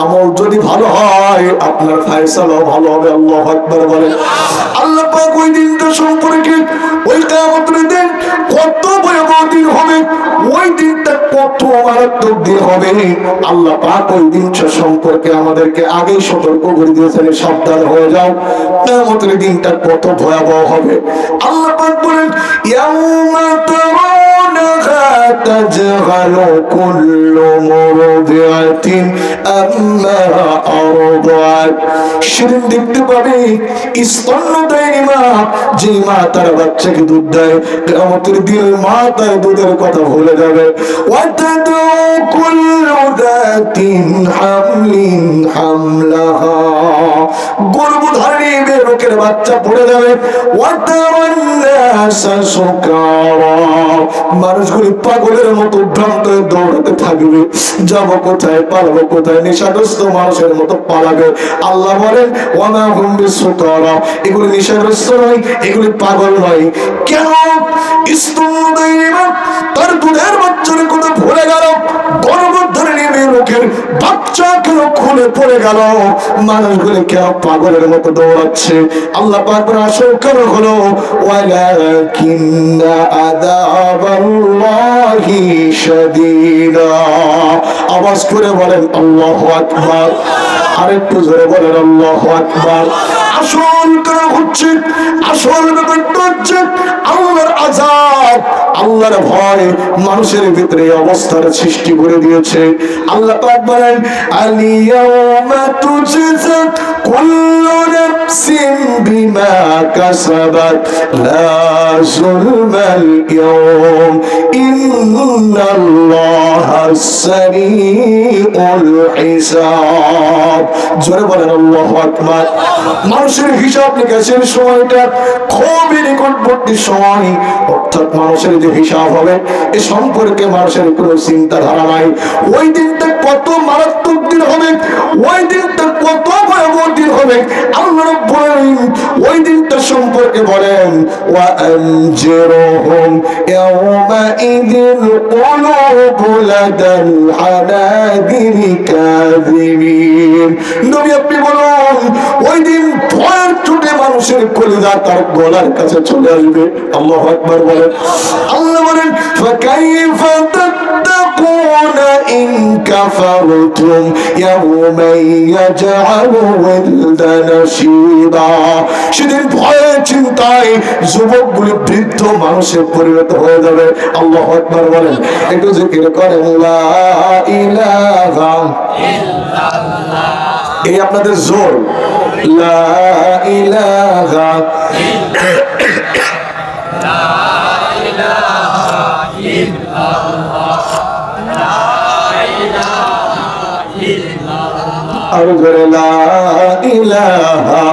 আমল যদি ভালো হয় আপনার ফয়সালাও ভালো হবে। আল্লাহু আকবার বলেন। আল্লাহ পাক ওই দিনটা সম্পর্কে, ওই কিয়ামতের দিন কত ভয়াবহ দিন হবে, ওই দিনটা কত মারাত্মক দিন হবে, আল্লাহ পাক ওই দিনটা সম্পর্কে আমাদেরকে আগেই সতর্ক করে দিয়েছেন, সাবধান হয়ে যাও, কিয়ামতের দিনটা কত ভয়াবহ হবে। আল্লাহ পাক বলেন, ইয়াউমা তারাউনাহা তাজহালু কুল্লু মুরদিআতিন আম্মা আরদাত। সেদিন দেখতে পাবে স্তন্যদায়িনী মা, যে মা তার বাচ্চাকে দুধ দেয়, কিয়ামতের দিন মা তার দুধের কথা ভুলে যাবে। ওয়াতাদু কুল্লু যাতিন হামলিন হামলাহা, গর্ভধারী বেরোকের বাচ্চা পড়ে যাবে। মানুষগুলি পাগলের মতো ভ্রান্ত দৌড়াতে থাকবে, যাবো কোথায়, পালাবো কোথায়, নেশাগ্রস্ত মানুষের মতো পালাবে। আল্লাহ বলেন, ওয়ামা হুম বিসুকারা, এগুলি নেশাগ্রস্ত নয়, এগুলি পাগল নয়। কেন? স্তন্যদায়িনী মা তার দুধের বাচ্চার কথা ভুলে গেল, গর্ভধারী বেরোকের বাচ্চা কেন খুলে পড়ে গেল, মানুষগুলি কেন পাগলের মতো দৌড়াচ্ছে? আল্লাহ পাক আসল কারণ হলো ওয়ালাকিন্না আযাবাল্লাহি শাদীদা। আওয়াজ করে বলেন আল্লাহু আকবার। আরেকটু জোরে বলেন আল্লাহু আকবার। আসল কারণ হচ্ছে, আসল ব্যাপারটা হচ্ছে আল্লাহর আযাব, আল্লাহর ভয় মানুষের ভিতরে অবস্থার সৃষ্টি করে দিয়েছে। আল্লাহ পাক বলেন, আলিয়াউমা তুজজা কুল্লু নাফসিন বিমা কাসাবাত লা যুলমাল ইয়াউম ইন্নাল্লাহা সারিউল হিসাব। জোরে বলেন আল্লাহু আকবার। মানুষের হিসাব নিকাশের সময়টা খুবই নিকটবর্তী সময়, অর্থাৎ মানুষের যে হিসাব হবে এ সম্পর্কে মানুষের কোনো চিন্তাধারা নাই। ওই দিনটা কত মারাত্মক দিন হবে, ওই দিনটা কত ভয়াবহ দিন হবে, আল্লাহ রাব্বুল আলামিন ওই দিনটা সম্পর্কে বলেন, ওয়া আনজিরহুম ইয়াওমা ইযিল কুলুবু লাদাল হানাদিরি কাযিমিন। নবী আপনি বলুন, ওই দিন ভয়ের চোটে মানুষের কলিজা তার গলার কাছে চলে আসবে। আল্লাহু আকবার বলেন। আল্লাহ বলেন, ফাকাইফা তাত্তাকুনা ইন কাফারতুম ইয়াওমান ইয়াজআলু ওয়ালদানা শিবা। সেদিন ভয়ে চিন্তায় যুবকগুলি বৃদ্ধ মানুষে পরিণত হয়ে যাবে। আল্লাহু আকবার বলেন। একটু জিকির করেন লা ইলাহা ইল্লাল্লাহ। এই আপনাদের জোর, লা ইলাহা আর করে লা ইলাহা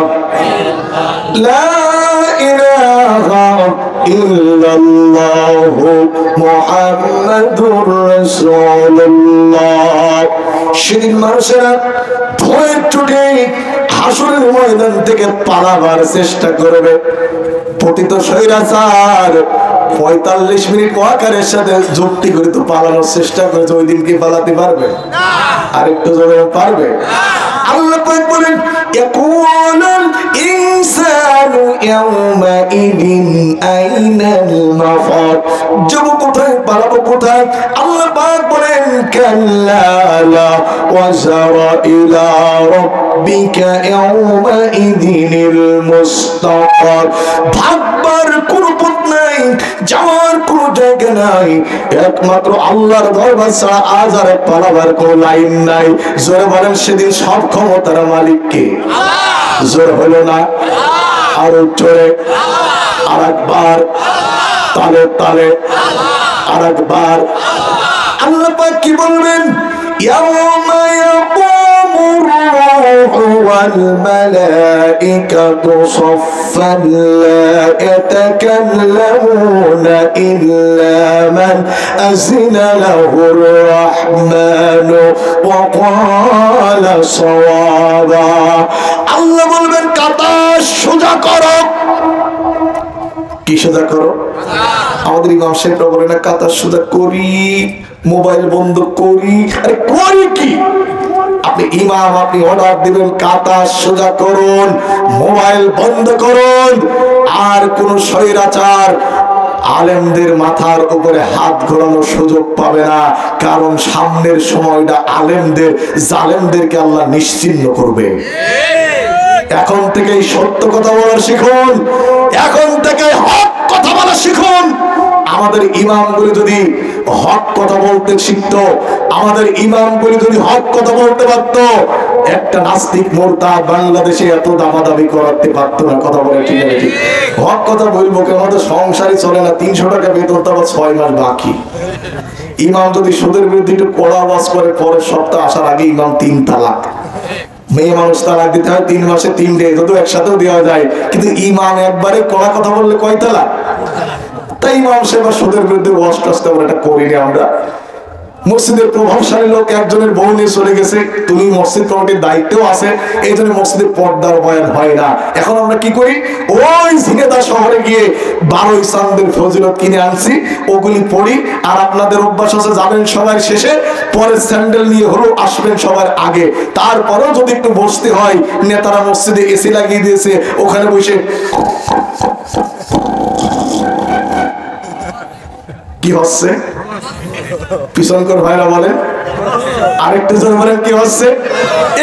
ইল্লাল্লাহু মুহাম্মাদুর রাসূলুল্লাহ। সেদিন মানুষেরা ভয়ের চোটে হাসরের ময়দান থেকে পালাবার চেষ্টা করবে। পতিত স্বৈরাচার 45 মিনিট ওয়াকারের সাথে যুক্তি করে তো পালানোর চেষ্টা করেছে, ওই দিন কি পালাতে পারবে? আরেকটু জোরে পারবে? আল্লাহ পাক বলেন, ইয়াকুলুল ইনসানু ইয়াওমাইদিন আইনাল মাফার। যাব কোথায়, পালাবো কোথায়? আল্লাহ পাক বলেন, كلا لا وزر إلى ربك يومئذ المستقر ভাববার কোনো পথ নাই, যাওয়ার কোনো জায়গা নাই, একমাত্র আল্লাহর দরবার ছাড়া আজ আর পালাবার কোনো লাইন নাই। জোরে বলেন সেদিন সব ক্ষমতার মালিক কে? জোর হলো না, আরো জোরে, আর একবার, তালে তালে, আর একবার। আল্লাহ পাক কি বলবেন? ইয়াউমা ইয়াকুমুর রূহু ওয়াল মালাইকাতু সাফফান লা ইয়াতাকাল্লামুনা ইল্লা মান আযিনা লাহুর রাহমানু ওয়া ক্বালা সাওয়াবা। আল্লাহ বলবেন কাতা সোজা করো। কি সোজা করো? আমাদের ইমাম সাহেবরা বলে না কাতার সোজা করি, মোবাইল বন্ধ করি। আরে করি কি? আপনি ইমাম, আপনি অর্ডার দিবেন কাতার সোজা করুন, মোবাইল বন্ধ করুন। আর কোন স্বৈরাচার আলেমদের মাথার উপরে হাত ঘোরানোর সুযোগ পাবে না, কারণ সামনের সময়টা আলেমদের, জালেমদেরকে আল্লাহ নিশ্চিহ্ন করবে। এখন থেকেই সত্য কথা বলা শিখুন, এখন থেকে হক কথা বলা শিখুন। আমাদের ইমামগুলি যদি হক কথা বলতে শিখতো, আমাদের ইমামগুলি যদি হক কথা বলতে পারত, একটা নাস্তিক মোরতাদ বাংলাদেশে এত দামাদামি করতে পারতো না। কথা বলে ঠিক আছে? ঠিক হক কথা বলবো কেন? আমাদের সংসারই চলে না, 300 টাকা বেতন, তারপর 6 মাস বাকি। ইমাম যদি সুদের বিরুদ্ধে একটু কড়া আওয়াজ করে, পরের সপ্তাহ আসার আগে ইমাম 3 তালাক। মেয়ে মানুষ তালাক দিতে হয় 3 মাসে 3 ডে, যদিও একসাথেও দেওয়া যায়, কিন্তু ইমাম একবারে কড়া কথা বললে কয় তালাক? তাই ইমাম সাহেব সুদের বিরুদ্ধে ওয়াজ টাস্ট আমরা এটা করিনি। আমরা মসজিদের প্রভাবশালী লোক একজনের বউ নিয়ে চলে গেছে, তুমি মসজিদ কমিটির দায়িত্বেও আছে, এই জন্য মসজিদের পর্দার বয়ান হয় না। এখন আমরা কি করি? ওই ঝিনেদা শহরে গিয়ে 12 চাঁদের ফজিলত কিনে আনছি, ওগুলি পড়ি। আর আপনাদের অভ্যাস আছে যাবেন সবার শেষে, পরে স্যান্ডেল নিয়ে হলো আসবেন সবার আগে। তারপরেও যদি একটু বসতে হয়, নেতারা মসজিদে এসি লাগিয়ে দিয়েছে, ওখানে বসে কি হচ্ছে? পিছনকর ভাইরা বলেন, আরেকটু জন বলেন কি হচ্ছে?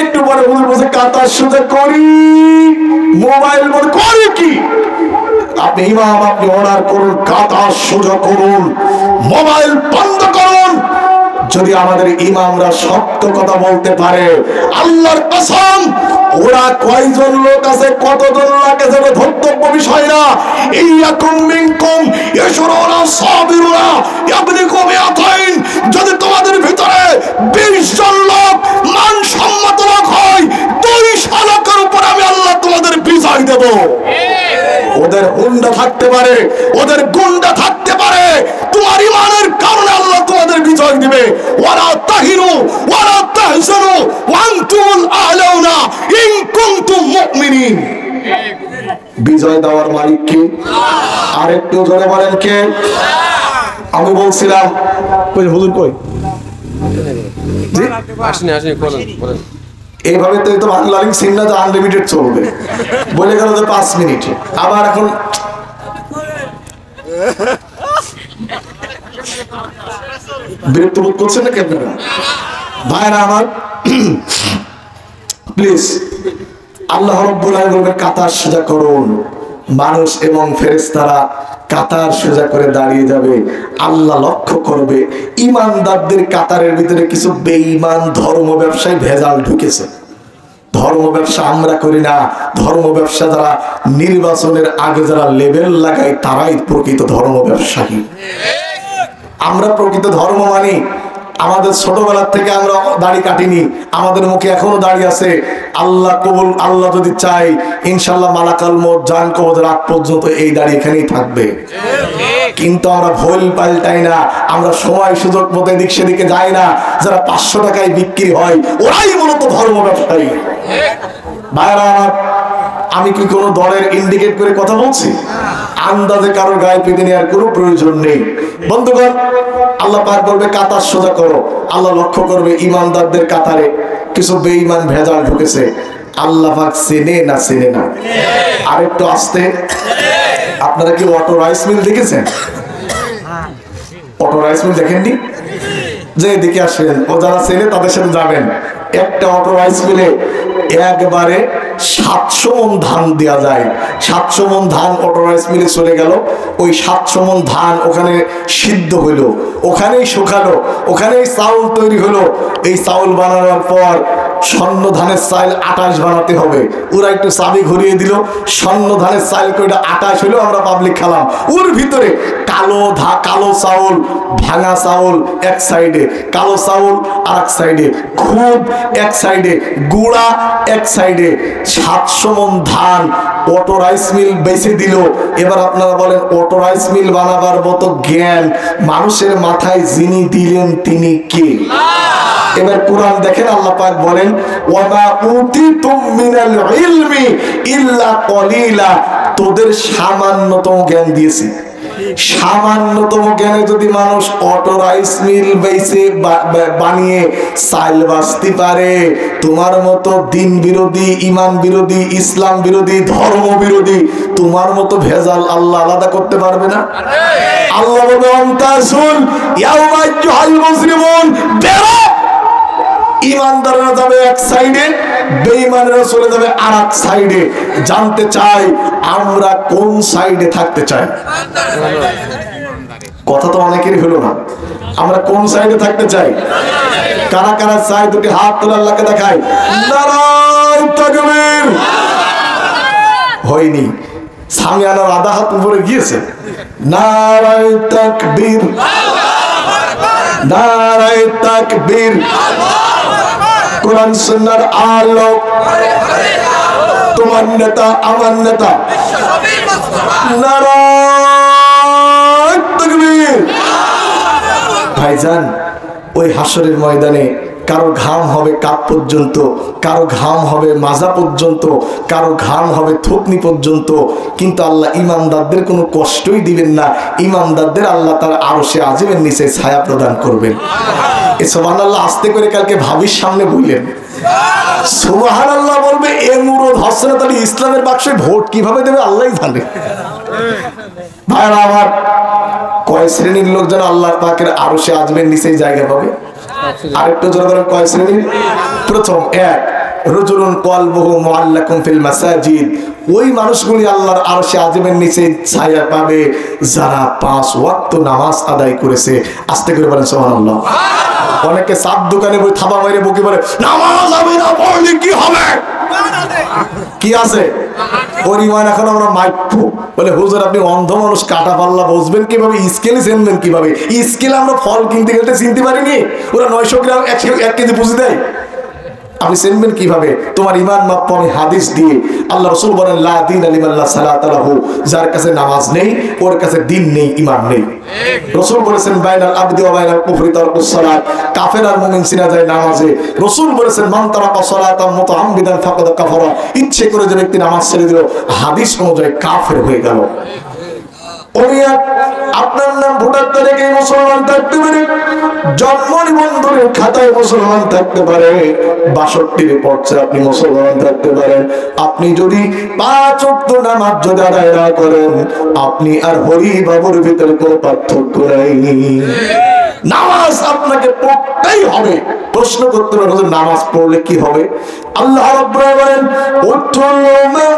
একটু পরে বলছে কাতার সোজা করি, মোবাইল বন্ধ করি। কি আপনি ইমাম, আপনি অর্ডার করুন কাতার সোজা করুন, মোবাইল বন্ধ করুন। যদি আমাদের ইমামরা সত্য কথা বলতে পারে, আল্লাহর কসম, ওরা কয়জন লোক আছে, কতজন লোক আছে ধর্তব্য বিষয় না। ইয়াকুম মিনকুম ইয়াশরুনা সাবিরুনা ইয়াবনিকুম ইয়াতাইন। যদি তোমাদের ভিতরে 20 জন লোক মানসম্মত লোক হয়, 200 লোকের উপর আমি আল্লাহ তোমাদের বিজয় দেব। ওদের হুন্ডা থাকতে পারে, ওদের গুন্ডা থাকতে পারে, তোমার ইমানের কারণে আল্লাহ তোমাদের বিজয় দিবে। ওয়ালা তাহিনু ওয়ালা তাহজানু ওয়া আনতুমুল আ'লাউনা ইন কুনতুম মুমিনিন। বিজয় দেওয়ার মালিক কে? আরেকটু জোরে বলেন কে? আমি বলছিলাম কই হুজুর কই? জি আসেনি বলেন। এইভাবে তো আনলারিং সিগন্যাল তো আনলিমিটেড চলবে, বলে গেল যে 5 মিনিট। আবার এখন বিরক্ত বোধ করছেন না কেন ভাইরা আমার? প্লিজ, আল্লাহ রাব্বুল আলামিন বলবেন কাতার সোজা করুন। মানুষ এবং ফেরেশতারা কাতার সোজা করে দাঁড়িয়ে যাবে। আল্লাহ লক্ষ্য করবে ইমানদারদের কাতারের ভিতরে কিছু বেঈমান ধর্ম ব্যবসায়ী ভেজাল ঢুকেছে। ধর্ম ব্যবসা আমরা করি না, ধর্ম ব্যবসা যারা নির্বাচনের আগে যারা লেবেল লাগায় তারাই প্রকৃত ধর্ম ব্যবসায়ী। আমরা প্রকৃত ধর্ম মানি। আমাদের ছোটবেলার থেকে আমরা দাড়ি কাটিনি, আমাদের মুখে এখনো দাড়ি আছে। আল্লাহ কবুল, আল্লাহ যদি চাই ইনশাআল্লাহ মালাকাল মউত জান কবজের আগ পর্যন্ত এই দাড়ি এখানেই থাকবে। কিন্তু আমরা ভুল পাল্টাই না, আমরা সময় সুযোগ মতো এদিক সেদিকে যাই না। যারা 500 টাকায় বিক্রি হয় ওরাই মূলত ধর্ম ব্যবসায়ী। ভাইরা আমার, আমি কি কোনো দলের ইন্ডিকেট করে কথা বলছি? আন্দাজে কারোর গায়ে পেতে নেওয়ার কোনো প্রয়োজন নেই। বন্ধুগণ, আল্লাহ পাক বলবে কাতার সোজা করো। আল্লাহ লক্ষ্য করবে ইমানদারদের কাতারে কিছু বেঈমান ভেজাল ঢুকেছে। আল্লাহ পাক চেনে না চেনে না? আরেকটু আসতে, আপনারা কি অটো রাইস মিল দেখেছেন? অটো রাইস মিল দেখেননি? যে এদিকে আসেন, ও যারা ছেলে তাদের সাথে যাবেন। একটা অটো রাইস মিলে একবারে 700 মণ ধান দেওয়া যায়। 700 মণ ধান অটো রাইস মিলে চলে গেল। ওই 700 মণ ধান ওখানে সিদ্ধ হইলো, ওখানেই শুকালো, ওখানেই চাউল তৈরি হলো। এই চাউল বানানোর পর স্বর্ণ ধানের চাল 28 বানাতে হবে। ওরা একটু চাবি ঘুরিয়ে দিল, স্বর্ণ ধানের চাল কয়টা 28 হলো, আমরা পাবলিক খেলাম। ওর ভিতরে কালো চাউল, ভাঙা চাউল এক সাইডে, কালো চাউল আর এক সাইডে, খুব এক সাইডে, গুড়া এক সাইডে, 700 মণ ধান অটো রাইস মিল বেচে দিল। এবার আপনারা বলেন, অটো রাইস মিল বানাবার মতো জ্ঞান মানুষের মাথায় যিনি দিলেন তিনি কে? এবার কোরআন দেখেন, আল্লাহ পাক বলেন, ওয়ামা উতিতুম মিনাল ইলমি ইল্লা কলিলা, তোদের সামান্যতম জ্ঞান দিয়েছি। সামান্যতম জ্ঞানে যদি মানুষ অটো রাইস মিল বেচে বানিয়ে চাল বাঁচতে পারে, তোমার মতো দিন বিরোধী, ইমান বিরোধী, ইসলাম বিরোধী, ধর্ম বিরোধী, তোমার মতো ভেজাল আল্লাহ আলাদা করতে পারবে না? আল্লাহ বলে, অন্তাসুল ইয়াউমা আইয়ুহাল মুসলিমুন, বেরো। ইমানদাররা যাবে এক সাইডে, বেঈমানরা চলে যাবে আর এক সাইডে। জানতে চাই আমরা কোন সাইডে থাকতে চাই? কথা তো অনেকেরই হলো না। আমরা কোন সাইডে থাকতে চাই? কারা কারা চাই? দুটি হাত তুলে আল্লাহকে দেখাই। নারায়ে তাকবীর। হয়নি, সামিয়ানার আধা হাত উপরে গিয়েছে। নারায়ে তাকবীর, নারায়ে তাকবীর। কোরআন সুন্নাহর আলো, তোমার নেতা আমার নেতা। নারায়ে তাকবীর। ভাইজান, ওই হাসরের ময়দানে কারো ঘাম হবে কাপ পর্যন্ত, কারো ঘাম হবে মাজা পর্যন্ত, কারো ঘাম হবে থুতনি পর্যন্ত, কিন্তু আল্লাহ ইমানদারদের কোনো কষ্টই দিবেন না। ইমানদারদের আল্লাহ তার আরশে আজিমের নিচে ছায়া প্রদান করবেন। এই সুবহানাল্লাহ আস্তে করে কালকে ভাবির সামনে বললেন। সুবহানাল্লাহ বলবে, এ মুরদ হসরত আলী ইসলামের বাক্সে ভোট কিভাবে দেবে আল্লাহই জানে। ভাইরা আমার, কয় শ্রেণীর লোকজন আল্লাহ পাকের আরশে আজিমের নিচে জায়গা পাবে? আরেকটু জোরে বলেন, কয় শ্রেণী? প্রথম, এক, রাজুলুন কলবুহু মুআল্লাকুম ফিল মাসাজিদ। ওই মানুষগুলি আল্লাহর আরশে আজিমের নিচে ছায়া পাবে যারা 5 ওয়াক্ত নামাজ আদায় করেছে। আস্তে করে বলেন সুবহানাল্লাহ। অনেকে সাত দোকানে বই থাবা মাইরে বকে বলে, নামাজ আমি না পড়লে কি হবে? কি আছে পরিমাণ? এখন আমরা মাইপু বলে, হুজুর আপনি অন্ধ মানুষ, কাটা পাল্লা বুঝবেন কিভাবে? স্কেলে চিনবেন কিভাবে? স্কেলে আমরা ফল কিনতে গেলে চিনতে পারিনি। ওরা 900 গ্রাম 1 কেজি বুঝে দেয়, আপনি চিনবেন কিভাবে? তোমার ইমান মাপবো আমি হাদিস দিয়ে। আল্লাহ রাসূল বলেন, লা দীনা লিমান লা সালাতা লাহু, যার কাছে নামাজ নেই ওর কাছে দিন নেই, ইমান নেই। রাসূল বলেছেন, বাইনাল আবদি ওয়া বাইনাল কুফরি তারকুস সালাত, কাফের আর মুমিন চিনা যায় নামাজে। রাসূল বলেছেন, মান তারাকা সালাতান মুতাআম্মিদান ফাকাদ কাফারা, ইচ্ছে করে যে ব্যক্তি নামাজ ছেড়ে দিল হাদিস অনুযায়ী কাফের হয়ে গেল। আপনার নাম ভোটার তালিকে মুসলমান থাকতে পারে, জন্ম নিবন্ধনের খাতায় মুসলমান থাকতে পারে, 62 পর্চে আপনি মুসলমান থাকতে পারেন। আপনি যদি 5 ওয়াক্ত নামাজ যদি আদায় না করেন, আপনি আর হরি বাবুর ভিতরে কোনো পার্থক্য নাই। নামাজ আপনাকে পড়তেই হবে। প্রশ্ন করতে হবে, নামাজ পড়লে কি হবে? আল্লাহ রাব্বুল বলেন, উতলু মা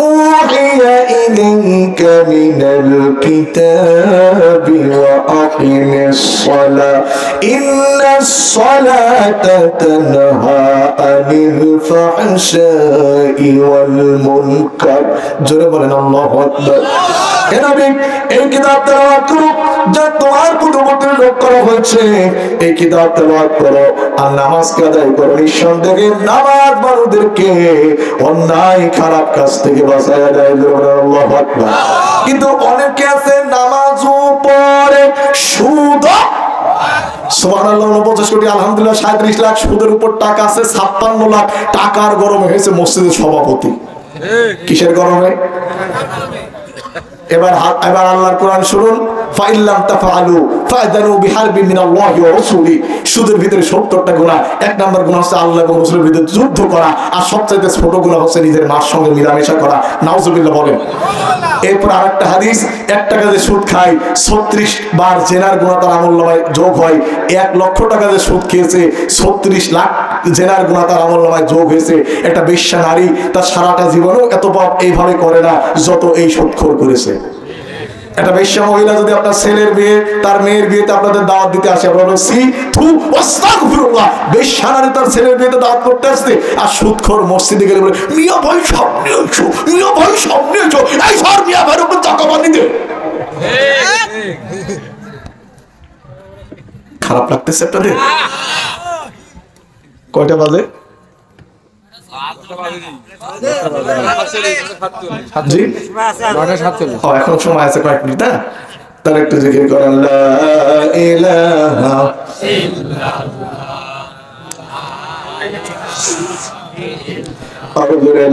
উহিয়া ইলাইকা মিনাল কিতাবি ওয়া আকিমিস সালাহ ইন্নাস সালাতা তানহা আনিল ফাহশাই ওয়াল মুনকার। জোরে বলেন আল্লাহু আকবার। হে নবী, এই কিতাব তেলাওয়াত করো, যা তোমার পূর্ববর্তী লোক করা হয়েছে। এই কিতাব তেলাওয়াত করো আর নামাজকে আদায় করো। নিঃসন্দেহে নামাজ মানুষদেরকে অন্যায় খারাপ কাজ থেকে বাঁচায় দেয়। আল্লাহু আকবার। কিন্তু অনেকে আছে নামাজও পড়ে, সুদ, সুবহানাল্লাহ 49 কোটি, আলহামদুলিল্লাহ 37 লাখ সুদের উপর টাকা আছে, 56 লাখ টাকার গরমে হয়েছে মসজিদের সভাপতি। কিসের গরমে? এবার আল্লাহর কোরআন শুনুন, ফাইল্লাম তাফআলু ফাযানু বিহারবিন মিনাল্লাহি ওয়া রাসূলি। সুদের ভিতরে 70টা গুনাহ। এক নাম্বার গুনাহ হচ্ছে আল্লাহ এবং রাসূলের বিরুদ্ধে যুদ্ধ করা, আর সবচেয়ে ছোট গুনাহ হচ্ছে নিজের মার সঙ্গে মিলামেশা করা। নাউজুবিল্লাহ বলেন। এরপর আরেকটা হাদিস, 1 টাকা যে সুদ খায় 36 বার জেনার গুনাহ তার আমলনামায় যোগ হয়। 1 লক্ষ টাকা যে সুদ খেয়েছে 36 লাখ জেনার গুনাহ তার আমলনামায় যোগ হয়েছে। একটা বেশ্যা নারী তার সারাটা জীবনেও এত পাপ এইভাবে করে না যত এই সুদখোর করেছে। একটা বেশ্যা মহিলা যদি আপনার ছেলের বিয়ে তার মেয়ের বিয়েতে আপনাদের দাওয়াত দিতে আসে, আপনারা বলেন সি থু আস্তাগফিরুল্লাহ। বেশ্যা নারী তার ছেলের বিয়েতে দাওয়াত করতে আসছে, আর সুদখোর মসজিদে গেলে বলে মিয়া ভাই সামনে এসো, মিয়া ভাই সামনে এসো, এই সর মিয়া ভাইয়ের উপর টাকা বানি দে। খারাপ লাগতেছে আপনাদের? কয়টা বাজে? জি, 9:47। এখন সময় আছে কয়েক মিনিট। হ্যাঁ, তাহলে একটু জিকির করেন, লা ইলাহা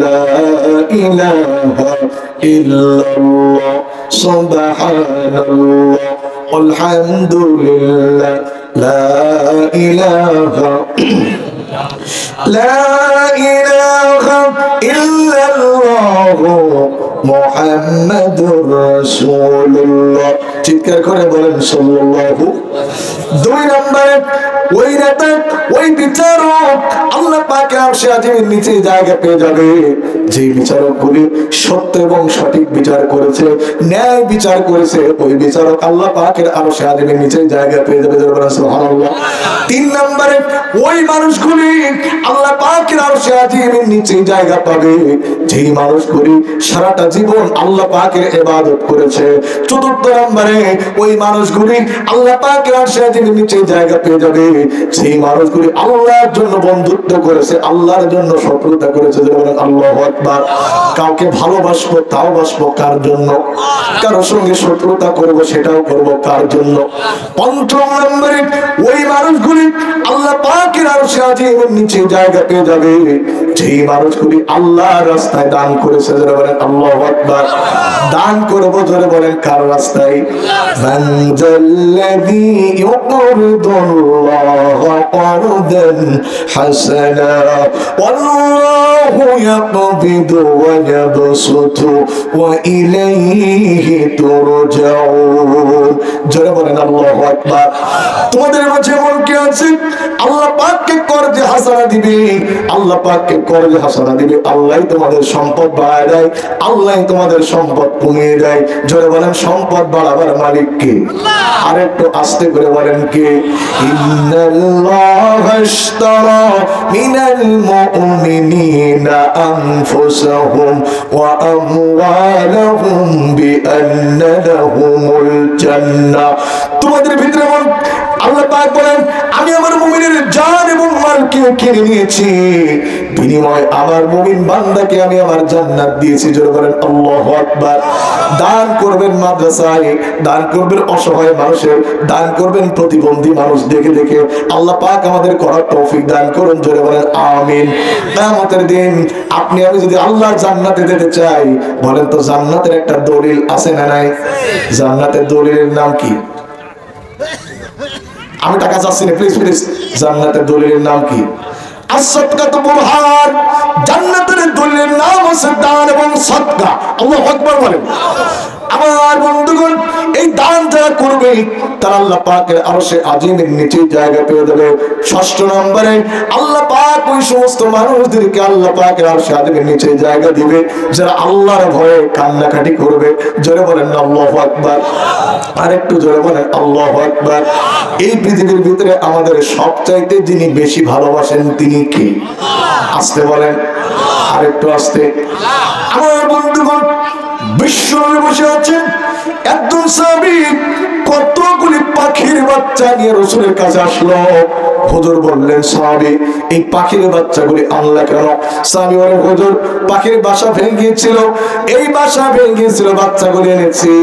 লা ইলাহা ইল্লাল্লাহ সুবহানাল্লাহ আলহামদুলিল্লাহ লা ইলাহা لا إله إلا الله محمد رسول الله। চিৎকার করে বলেন সাল্লাল্লাহু। 2 নম্বরে ওই রাতে ওই বিচারক আল্লাহ পাকের আরশে আজিমের নিচে জায়গা পেয়ে যাবে, যে বিচারকগুলি সত্য এবং সঠিক বিচার করেছে, ন্যায় বিচার করেছে, ওই বিচারক আল্লাহ পাকের আরশে আজিমের নিচে জায়গা পেয়ে যাবে। সুবহানাল্লাহ। 3 নম্বরে ওই মানুষগুলি আল্লাহ পাকের আরশে আজিমের নিচে জায়গা পাবে, যেই মানুষগুলি সারাটা জীবন আল্লাহ পাকের ইবাদত করেছে। 4 নম্বরে ওই মানুষগুলি আল্লাহ পাকের আরশে আজিমের নিচে জায়গা পেয়ে যাবে, যেই মানুষগুলি আল্লাহর জন্য বন্ধুত্ব করেছে, আল্লাহর জন্য শত্রুতা করেছে। যেমন আল্লাহু আকবার। কাউকে ভালোবাসবো তাও বাসবো কার জন্য, কারোর সঙ্গে শত্রুতা করব সেটাও করব কার জন্য। 5 নম্বরে ওই মানুষগুলি আল্লাহ পাকের আরশে আজিমের নিচে জায়গা পেয়ে যাবে, যেই মানুষগুলি আল্লাহর রাস্তায় দান করেছে। যারা বলেন আল্লাহু আকবার। দান করব জোরে বলেন কার রাস্তায়? মান যাল্লাযী ইউকরিদুল্লাহা করদান হাসানা ওয়াল্লাহু ইয়াকবিদু ওয়া ইয়াবসুতু ওয়া ইলাইহি তুরজাউন। জোরে বলেন আল্লাহু আকবার। তোমাদের মাঝে এমন কি আছে আল্লাহ পাককে করজে হাসানা দিবে, আল্লাহ পাককে করজে হাসানা দিবে, আল্লাহই তোমাদের সম্পদ বাড়ায় দেয়, আল্লাহই তোমাদের সম্পদ কমিয়ে দেয়। জোরে বলেন সম্পদ বাড়াবার মালিক কে? আর একটু আস্তে করে বলেন কে? ইন্নাল্লাহা ইশতারা মিনাল মুমিনিনা আনফুসাহুম ওয়া আমওয়ালাহুম বিআন্না লাহুমুল জান্নাহ। তোমাদের ভিতরে আল্লাহ পাক বলেন আমি আমার মুমিনের জান এবং মালকে কিনে নিয়েছি, বিনিময়ে আমার মুমিন বান্দাকে আমি আমার জান্নাত দিয়েছি। জোরে বলেন আল্লাহু আকবার। দান করবেন মাদ্রাসায়, দান করবেন অসহায় মানুষের, দান করবেন প্রতিবন্ধী মানুষ দেখে দেখে। আল্লাহ পাক আমাদের করার তৌফিক দান করুন। জোরে বলেন আমিন। কিয়ামতের দিন আপনি আমি যদি আল্লাহর জান্নাতে যেতে চাই, বলেন তো জান্নাতের একটা দলিল আছে না নাই? জান্নাতের দলিলের নাম কি? আমি টাকা চাচ্ছি না, প্লিজ প্লিজ। জান্নাতের দলিলের নাম কি? as-sadaqatu burhan। জান্নাতের দলিলের নাম হচ্ছে দান এবং সাদকা। আল্লাহু আকবার বলেন। আমার বন্ধুগণ, এই দান যারা করবে তারা আল্লাহ পাকের আরশে আজিমের নিচে জায়গা পেয়ে যাবে। 6 নম্বরে আল্লাহ পাক ওই সমস্ত মানুষদেরকে আল্লাহ পাকের আরশে আজিমের নিচে জায়গা দিবে যারা আল্লাহর ভয়ে কান্নাকাটি করবে। জোরে বলেন আল্লাহু আকবার। আর একটু জোরে বলেন আল্লাহু আকবার। এই পৃথিবীর ভিতরে আমাদের সবচাইতে যিনি বেশি ভালোবাসেন তিনি কে? আস্তে বলেন, আর একটু আস্তে। আমার বন্ধুগণ, বিশ্বনবী বসে আছেন, একজন সাহাবী কতগুলি পাখির বাচ্চা নিয়ে রাসূলের কাছে আসলো। হুজুর বললেন, সাহাবী এই পাখির বাচ্চাগুলি আনলা কেন? সাহাবী বলেন, হুজুর পাখির বাসা ভেঙে গিয়েছিল, এই বাসা ভেঙে গিয়েছিল, বাচ্চাগুলি এনেছি।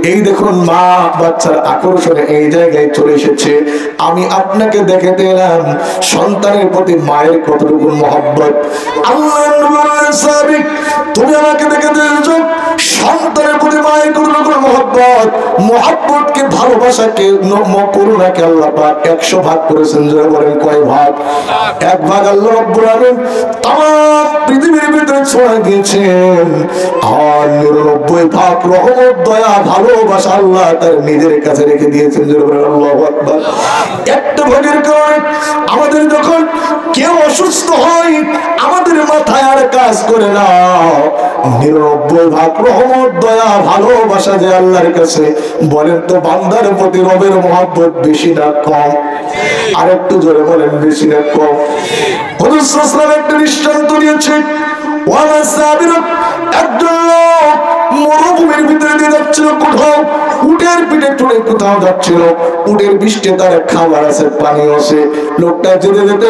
এই দেখুন মা বাচ্চার আকর্ষণে এই জায়গায় চলে এসেছে। আমি আপনাকে দেখাতে এলাম সন্তানের প্রতি মায়ের কতটুকু মহব্বত। আল্লাহ নবী বললেন, সাহাবী তুমি আমাকে দেখাতে এসেছো সন্তানের প্রতি মায়ের করুণা করে মহব্বতকে ভালোবাসাকে করুণাকে আল্লাহ পাক 100 ভাগ করেছেন। যারা বলেন কয় ভাগ? 1 ভাগ আল্লাহ রাব্বুল আলামিন তাম পৃথিবীর ভিতরে ছড়িয়ে দিয়েছেন। আর 99 ভাগ রহমত দয়া ভালোবাসা আল্লাহ তার নিজের কাছে রেখে দিয়েছেন। যারা বলেন আল্লাহু আকবার। একটা ভাগের কারণে আমাদের যখন কেউ অসুস্থ হয় আমাদের মাথায় আর কাজ করে না। 99 ভাগ রহমত দয়া ভালোবাসা যে আল্লাহর কাছে। বলেন তো বান্দার প্রতি রবের মহব্বত বেশি না কম? আর একটু জোরে বলেন বেশি না কম? হুজুর সাল্লাল্লাহু আলাইহি ওয়াসাল্লাম একটা দৃষ্টান্ত দিয়েছেন। ওয়ালা সাবির একজন লোক মরুভূমির ভিতরে দিয়ে যাচ্ছিল, কোথাও উটের পিঠে চড়ে কোথাও যাচ্ছিল। উটের পৃষ্ঠে তার খাবার আছে, পানি আছে। লোকটা যেতে যেতে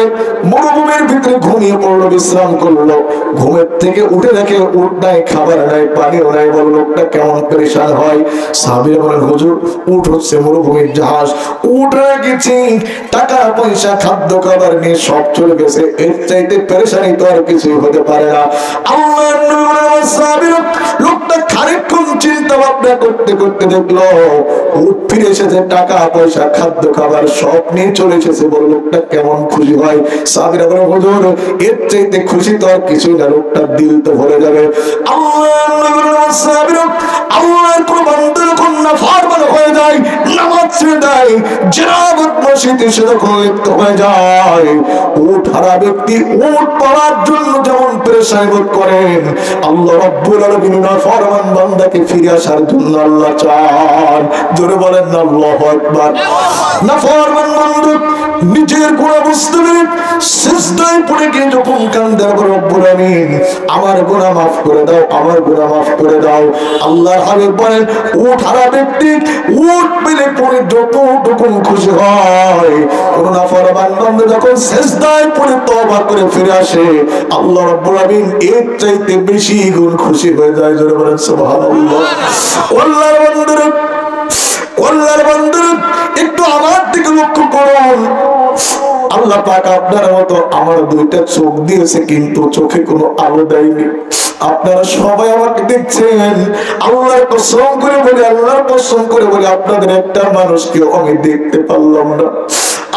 মরুভূমির ভিতরে ঘুমিয়ে পড়লো, বিশ্রাম করলো। ঘুমের থেকে উঠে দেখে উট নাই, খাবার নাই, পানিও নাই। বল লোকটা কেমন পরেশান হয়। সাহাবীরা বলেন হুজুর উট হচ্ছে মরুভূমির জাহাজ, উট হয়ে গেছি, টাকা পয়সা খাদ্য খাবার নিয়ে সব চলে গেছে, এর চাইতে পেরেশানি তো আর কিছুই হতে পারে না। আল্লাহর নবী বলেন সাহাবীরা লোকটা খানিকক্ষণ চিন্তা ভাবনা করতে করতে দেখলো উট ফিরে এসেছে, টাকা পয়সা খাদ্য খাবার সব নিয়ে চলে এসেছে। বড় লোকটা কেমন খুশি হয়। সাহাবীরা বলে হুজুর এর চাইতে খুশি তো আর কিছুই না, লোকটার দিল তো ভরে যাবে। আল্লাহর নবী বলেন সাহাবীরা আল্লাহর কোন বান্দা যখন নাফরমান হয়ে যায়, নামাজ ছেড়ে দেয়, জিনাবত মসজিদে সে যখন লিপ্ত হয়ে যায়, উট হারা ব্যক্তি উট পাওয়ার জন্য যেমন পেরেশানি বোধ করেন, আল্লাহ রাব্বুল আলামিন নাফরমান বান্দাকে ফিরে আসার জন্য আল্লাহ চান। জোরে বলেন না আল্লাহু আকবার। নাফরমান বান্দা নিজের গুনাহ বুঝতে পেরে সিজদায় পড়ে গিয়ে যখন কান্দে, রব্বুল আলামিন আমার গুনাহ মাফ করে দাও, আমার গুনাহ মাফ করে দাও। আল্লাহর হাবিব বলেন উট হারা ব্যক্তি উট পেলে পড়ে যতটুকু খুশি হয়, কোন নাফরমান বান্দা যখন সিজদায় পড়ে তওবা করে ফিরে আসে, আল্লাহ রাব্বুল আলামিন এর চাইতে বেশি গুণ খুশি হয়ে যায়। জোরে বলেন সুবহানাল্লাহ। আল্লাহর বান্দারা, আল্লাহর বান্দারা একটু আমার দিকে লক্ষ্য করুন। আল্লাহ পাক আপনার মতো আমার 2টা চোখ দিয়েছে, কিন্তু চোখে কোনো আলো দেয়নি। আপনারা সবাই আমাকে দেখছেন, আল্লাহর কসম করে বলি, আল্লাহর কসম করে বলি আপনাদের একটা মানুষকে আমি দেখতে পারলাম না।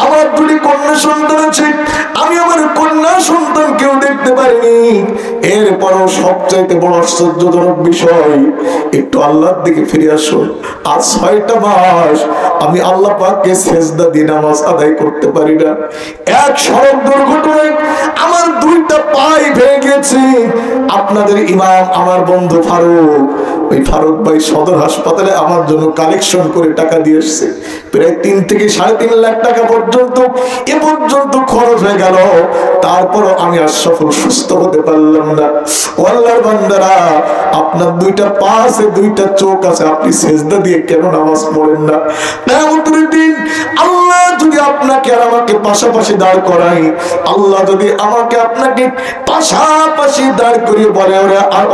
আমার 2টি কন্যা সন্তান আছে, আমি আমার কন্যা সন্তানকেও দেখতে পারিনি। এরপরও সবচাইতে বড় আশ্চর্যজনক বিষয়, একটু আল্লাহর দিকে ফিরে আসুন। আজ 6টা মাস আমি আল্লাহ পাককে সিজদা দিয়ে নামাজ আদায় করতে পারি না। এক সড়ক দুর্ঘটনায় আমার 2টা পাই ভেঙে গেছে। আপনাদের ইমাম আমার বন্ধু ফারুক, ওই ফারুক ভাই সদর হাসপাতালে আমার জন্য কালেকশন করে টাকা দিয়ে এসেছে। প্রায় 3 থেকে 3.5 লাখ টাকা পর্যন্ত এ পর্যন্ত খরচ হয়ে গেল, তারপরও আমি আর সফল সুস্থ হতে পারলাম না। আল্লাহর বান্দারা আপনার 2টা পা আছে, 2টা চোখ আছে, আপনি সিজদা দিয়ে কেন নামাজ পড়েন না? কিয়ামতের দিন আল্লাহ যদি আপনাকে আর আমাকে পাশাপাশি দাঁড় করায়, আল্লাহ যদি আমাকে আপনাকে পাশাপাশি দাঁড় করিয়ে বলে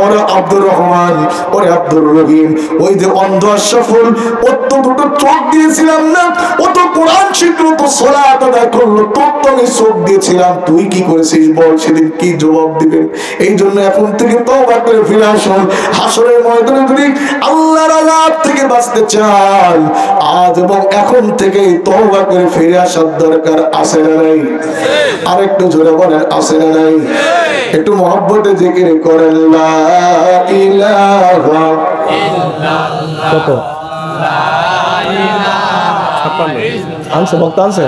ওরে আব্দুর রহমান, ওরে আব্দুর রহিম, ওই যে অন্ধ সফল অত 2টো চোখ দিয়েছিলাম না, ও তো কোরআন শিখলো, তো সালাত আদায় করলো, তোর তো আমি চোখ দিয়েছিলাম, তুই কি করেছিস বল? সেদিন কি জবাব দিবেন? এই জন্য এখন থেকে তওবা করে ফিরে আসুন। হাসরের ময়দানে যদি আল্লাহর আযাব থেকে বাঁচতে চান, আজ এবং এখন থেকে তওবা করে ফিরে আসার দরকার আছে না নাই? আরেকটু জোরে বলেন আছে না নাই? একটু মহব্বতে জিকির করেন লা ইলাহা ইল্লাল্লাহ। কত আনছে বক্তা আনছে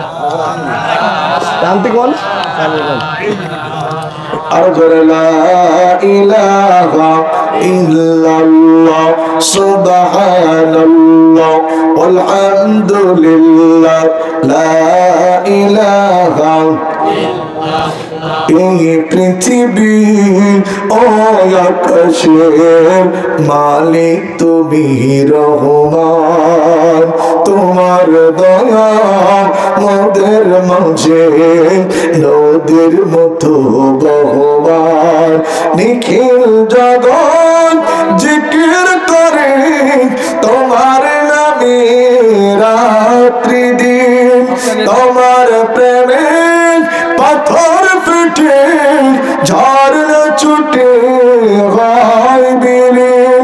আনতে কোন আর জোরে লা ইলাহা ইল্লাল্লাহ সুবহানাল্লাহ আলহামদুলিল্লাহ লা ইলাহা এই পৃথিবী ও আকাশের মালিক তুমি রহমান, তোমার দয়া মোদের মাঝে নদীর মতো বহমান। নিখিল জগৎ জিকির করে তোমার নামে রাত্রি দিন, তোমার প্রেমে পাথর ফেটে ঝড় ছুটে হয় বিলীন।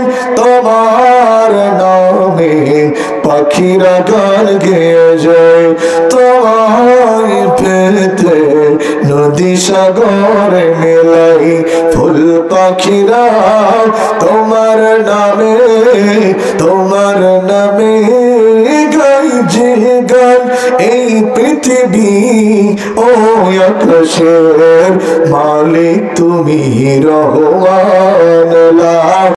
পাখিরা গান গেয়ে যায় তোমায় পেতে নদী সাগরে মেলাই ফুল পাখিরা তোমার নামে গাই যে গান এই পৃথিবী ও আকাশের মালিক তুমি রহমান।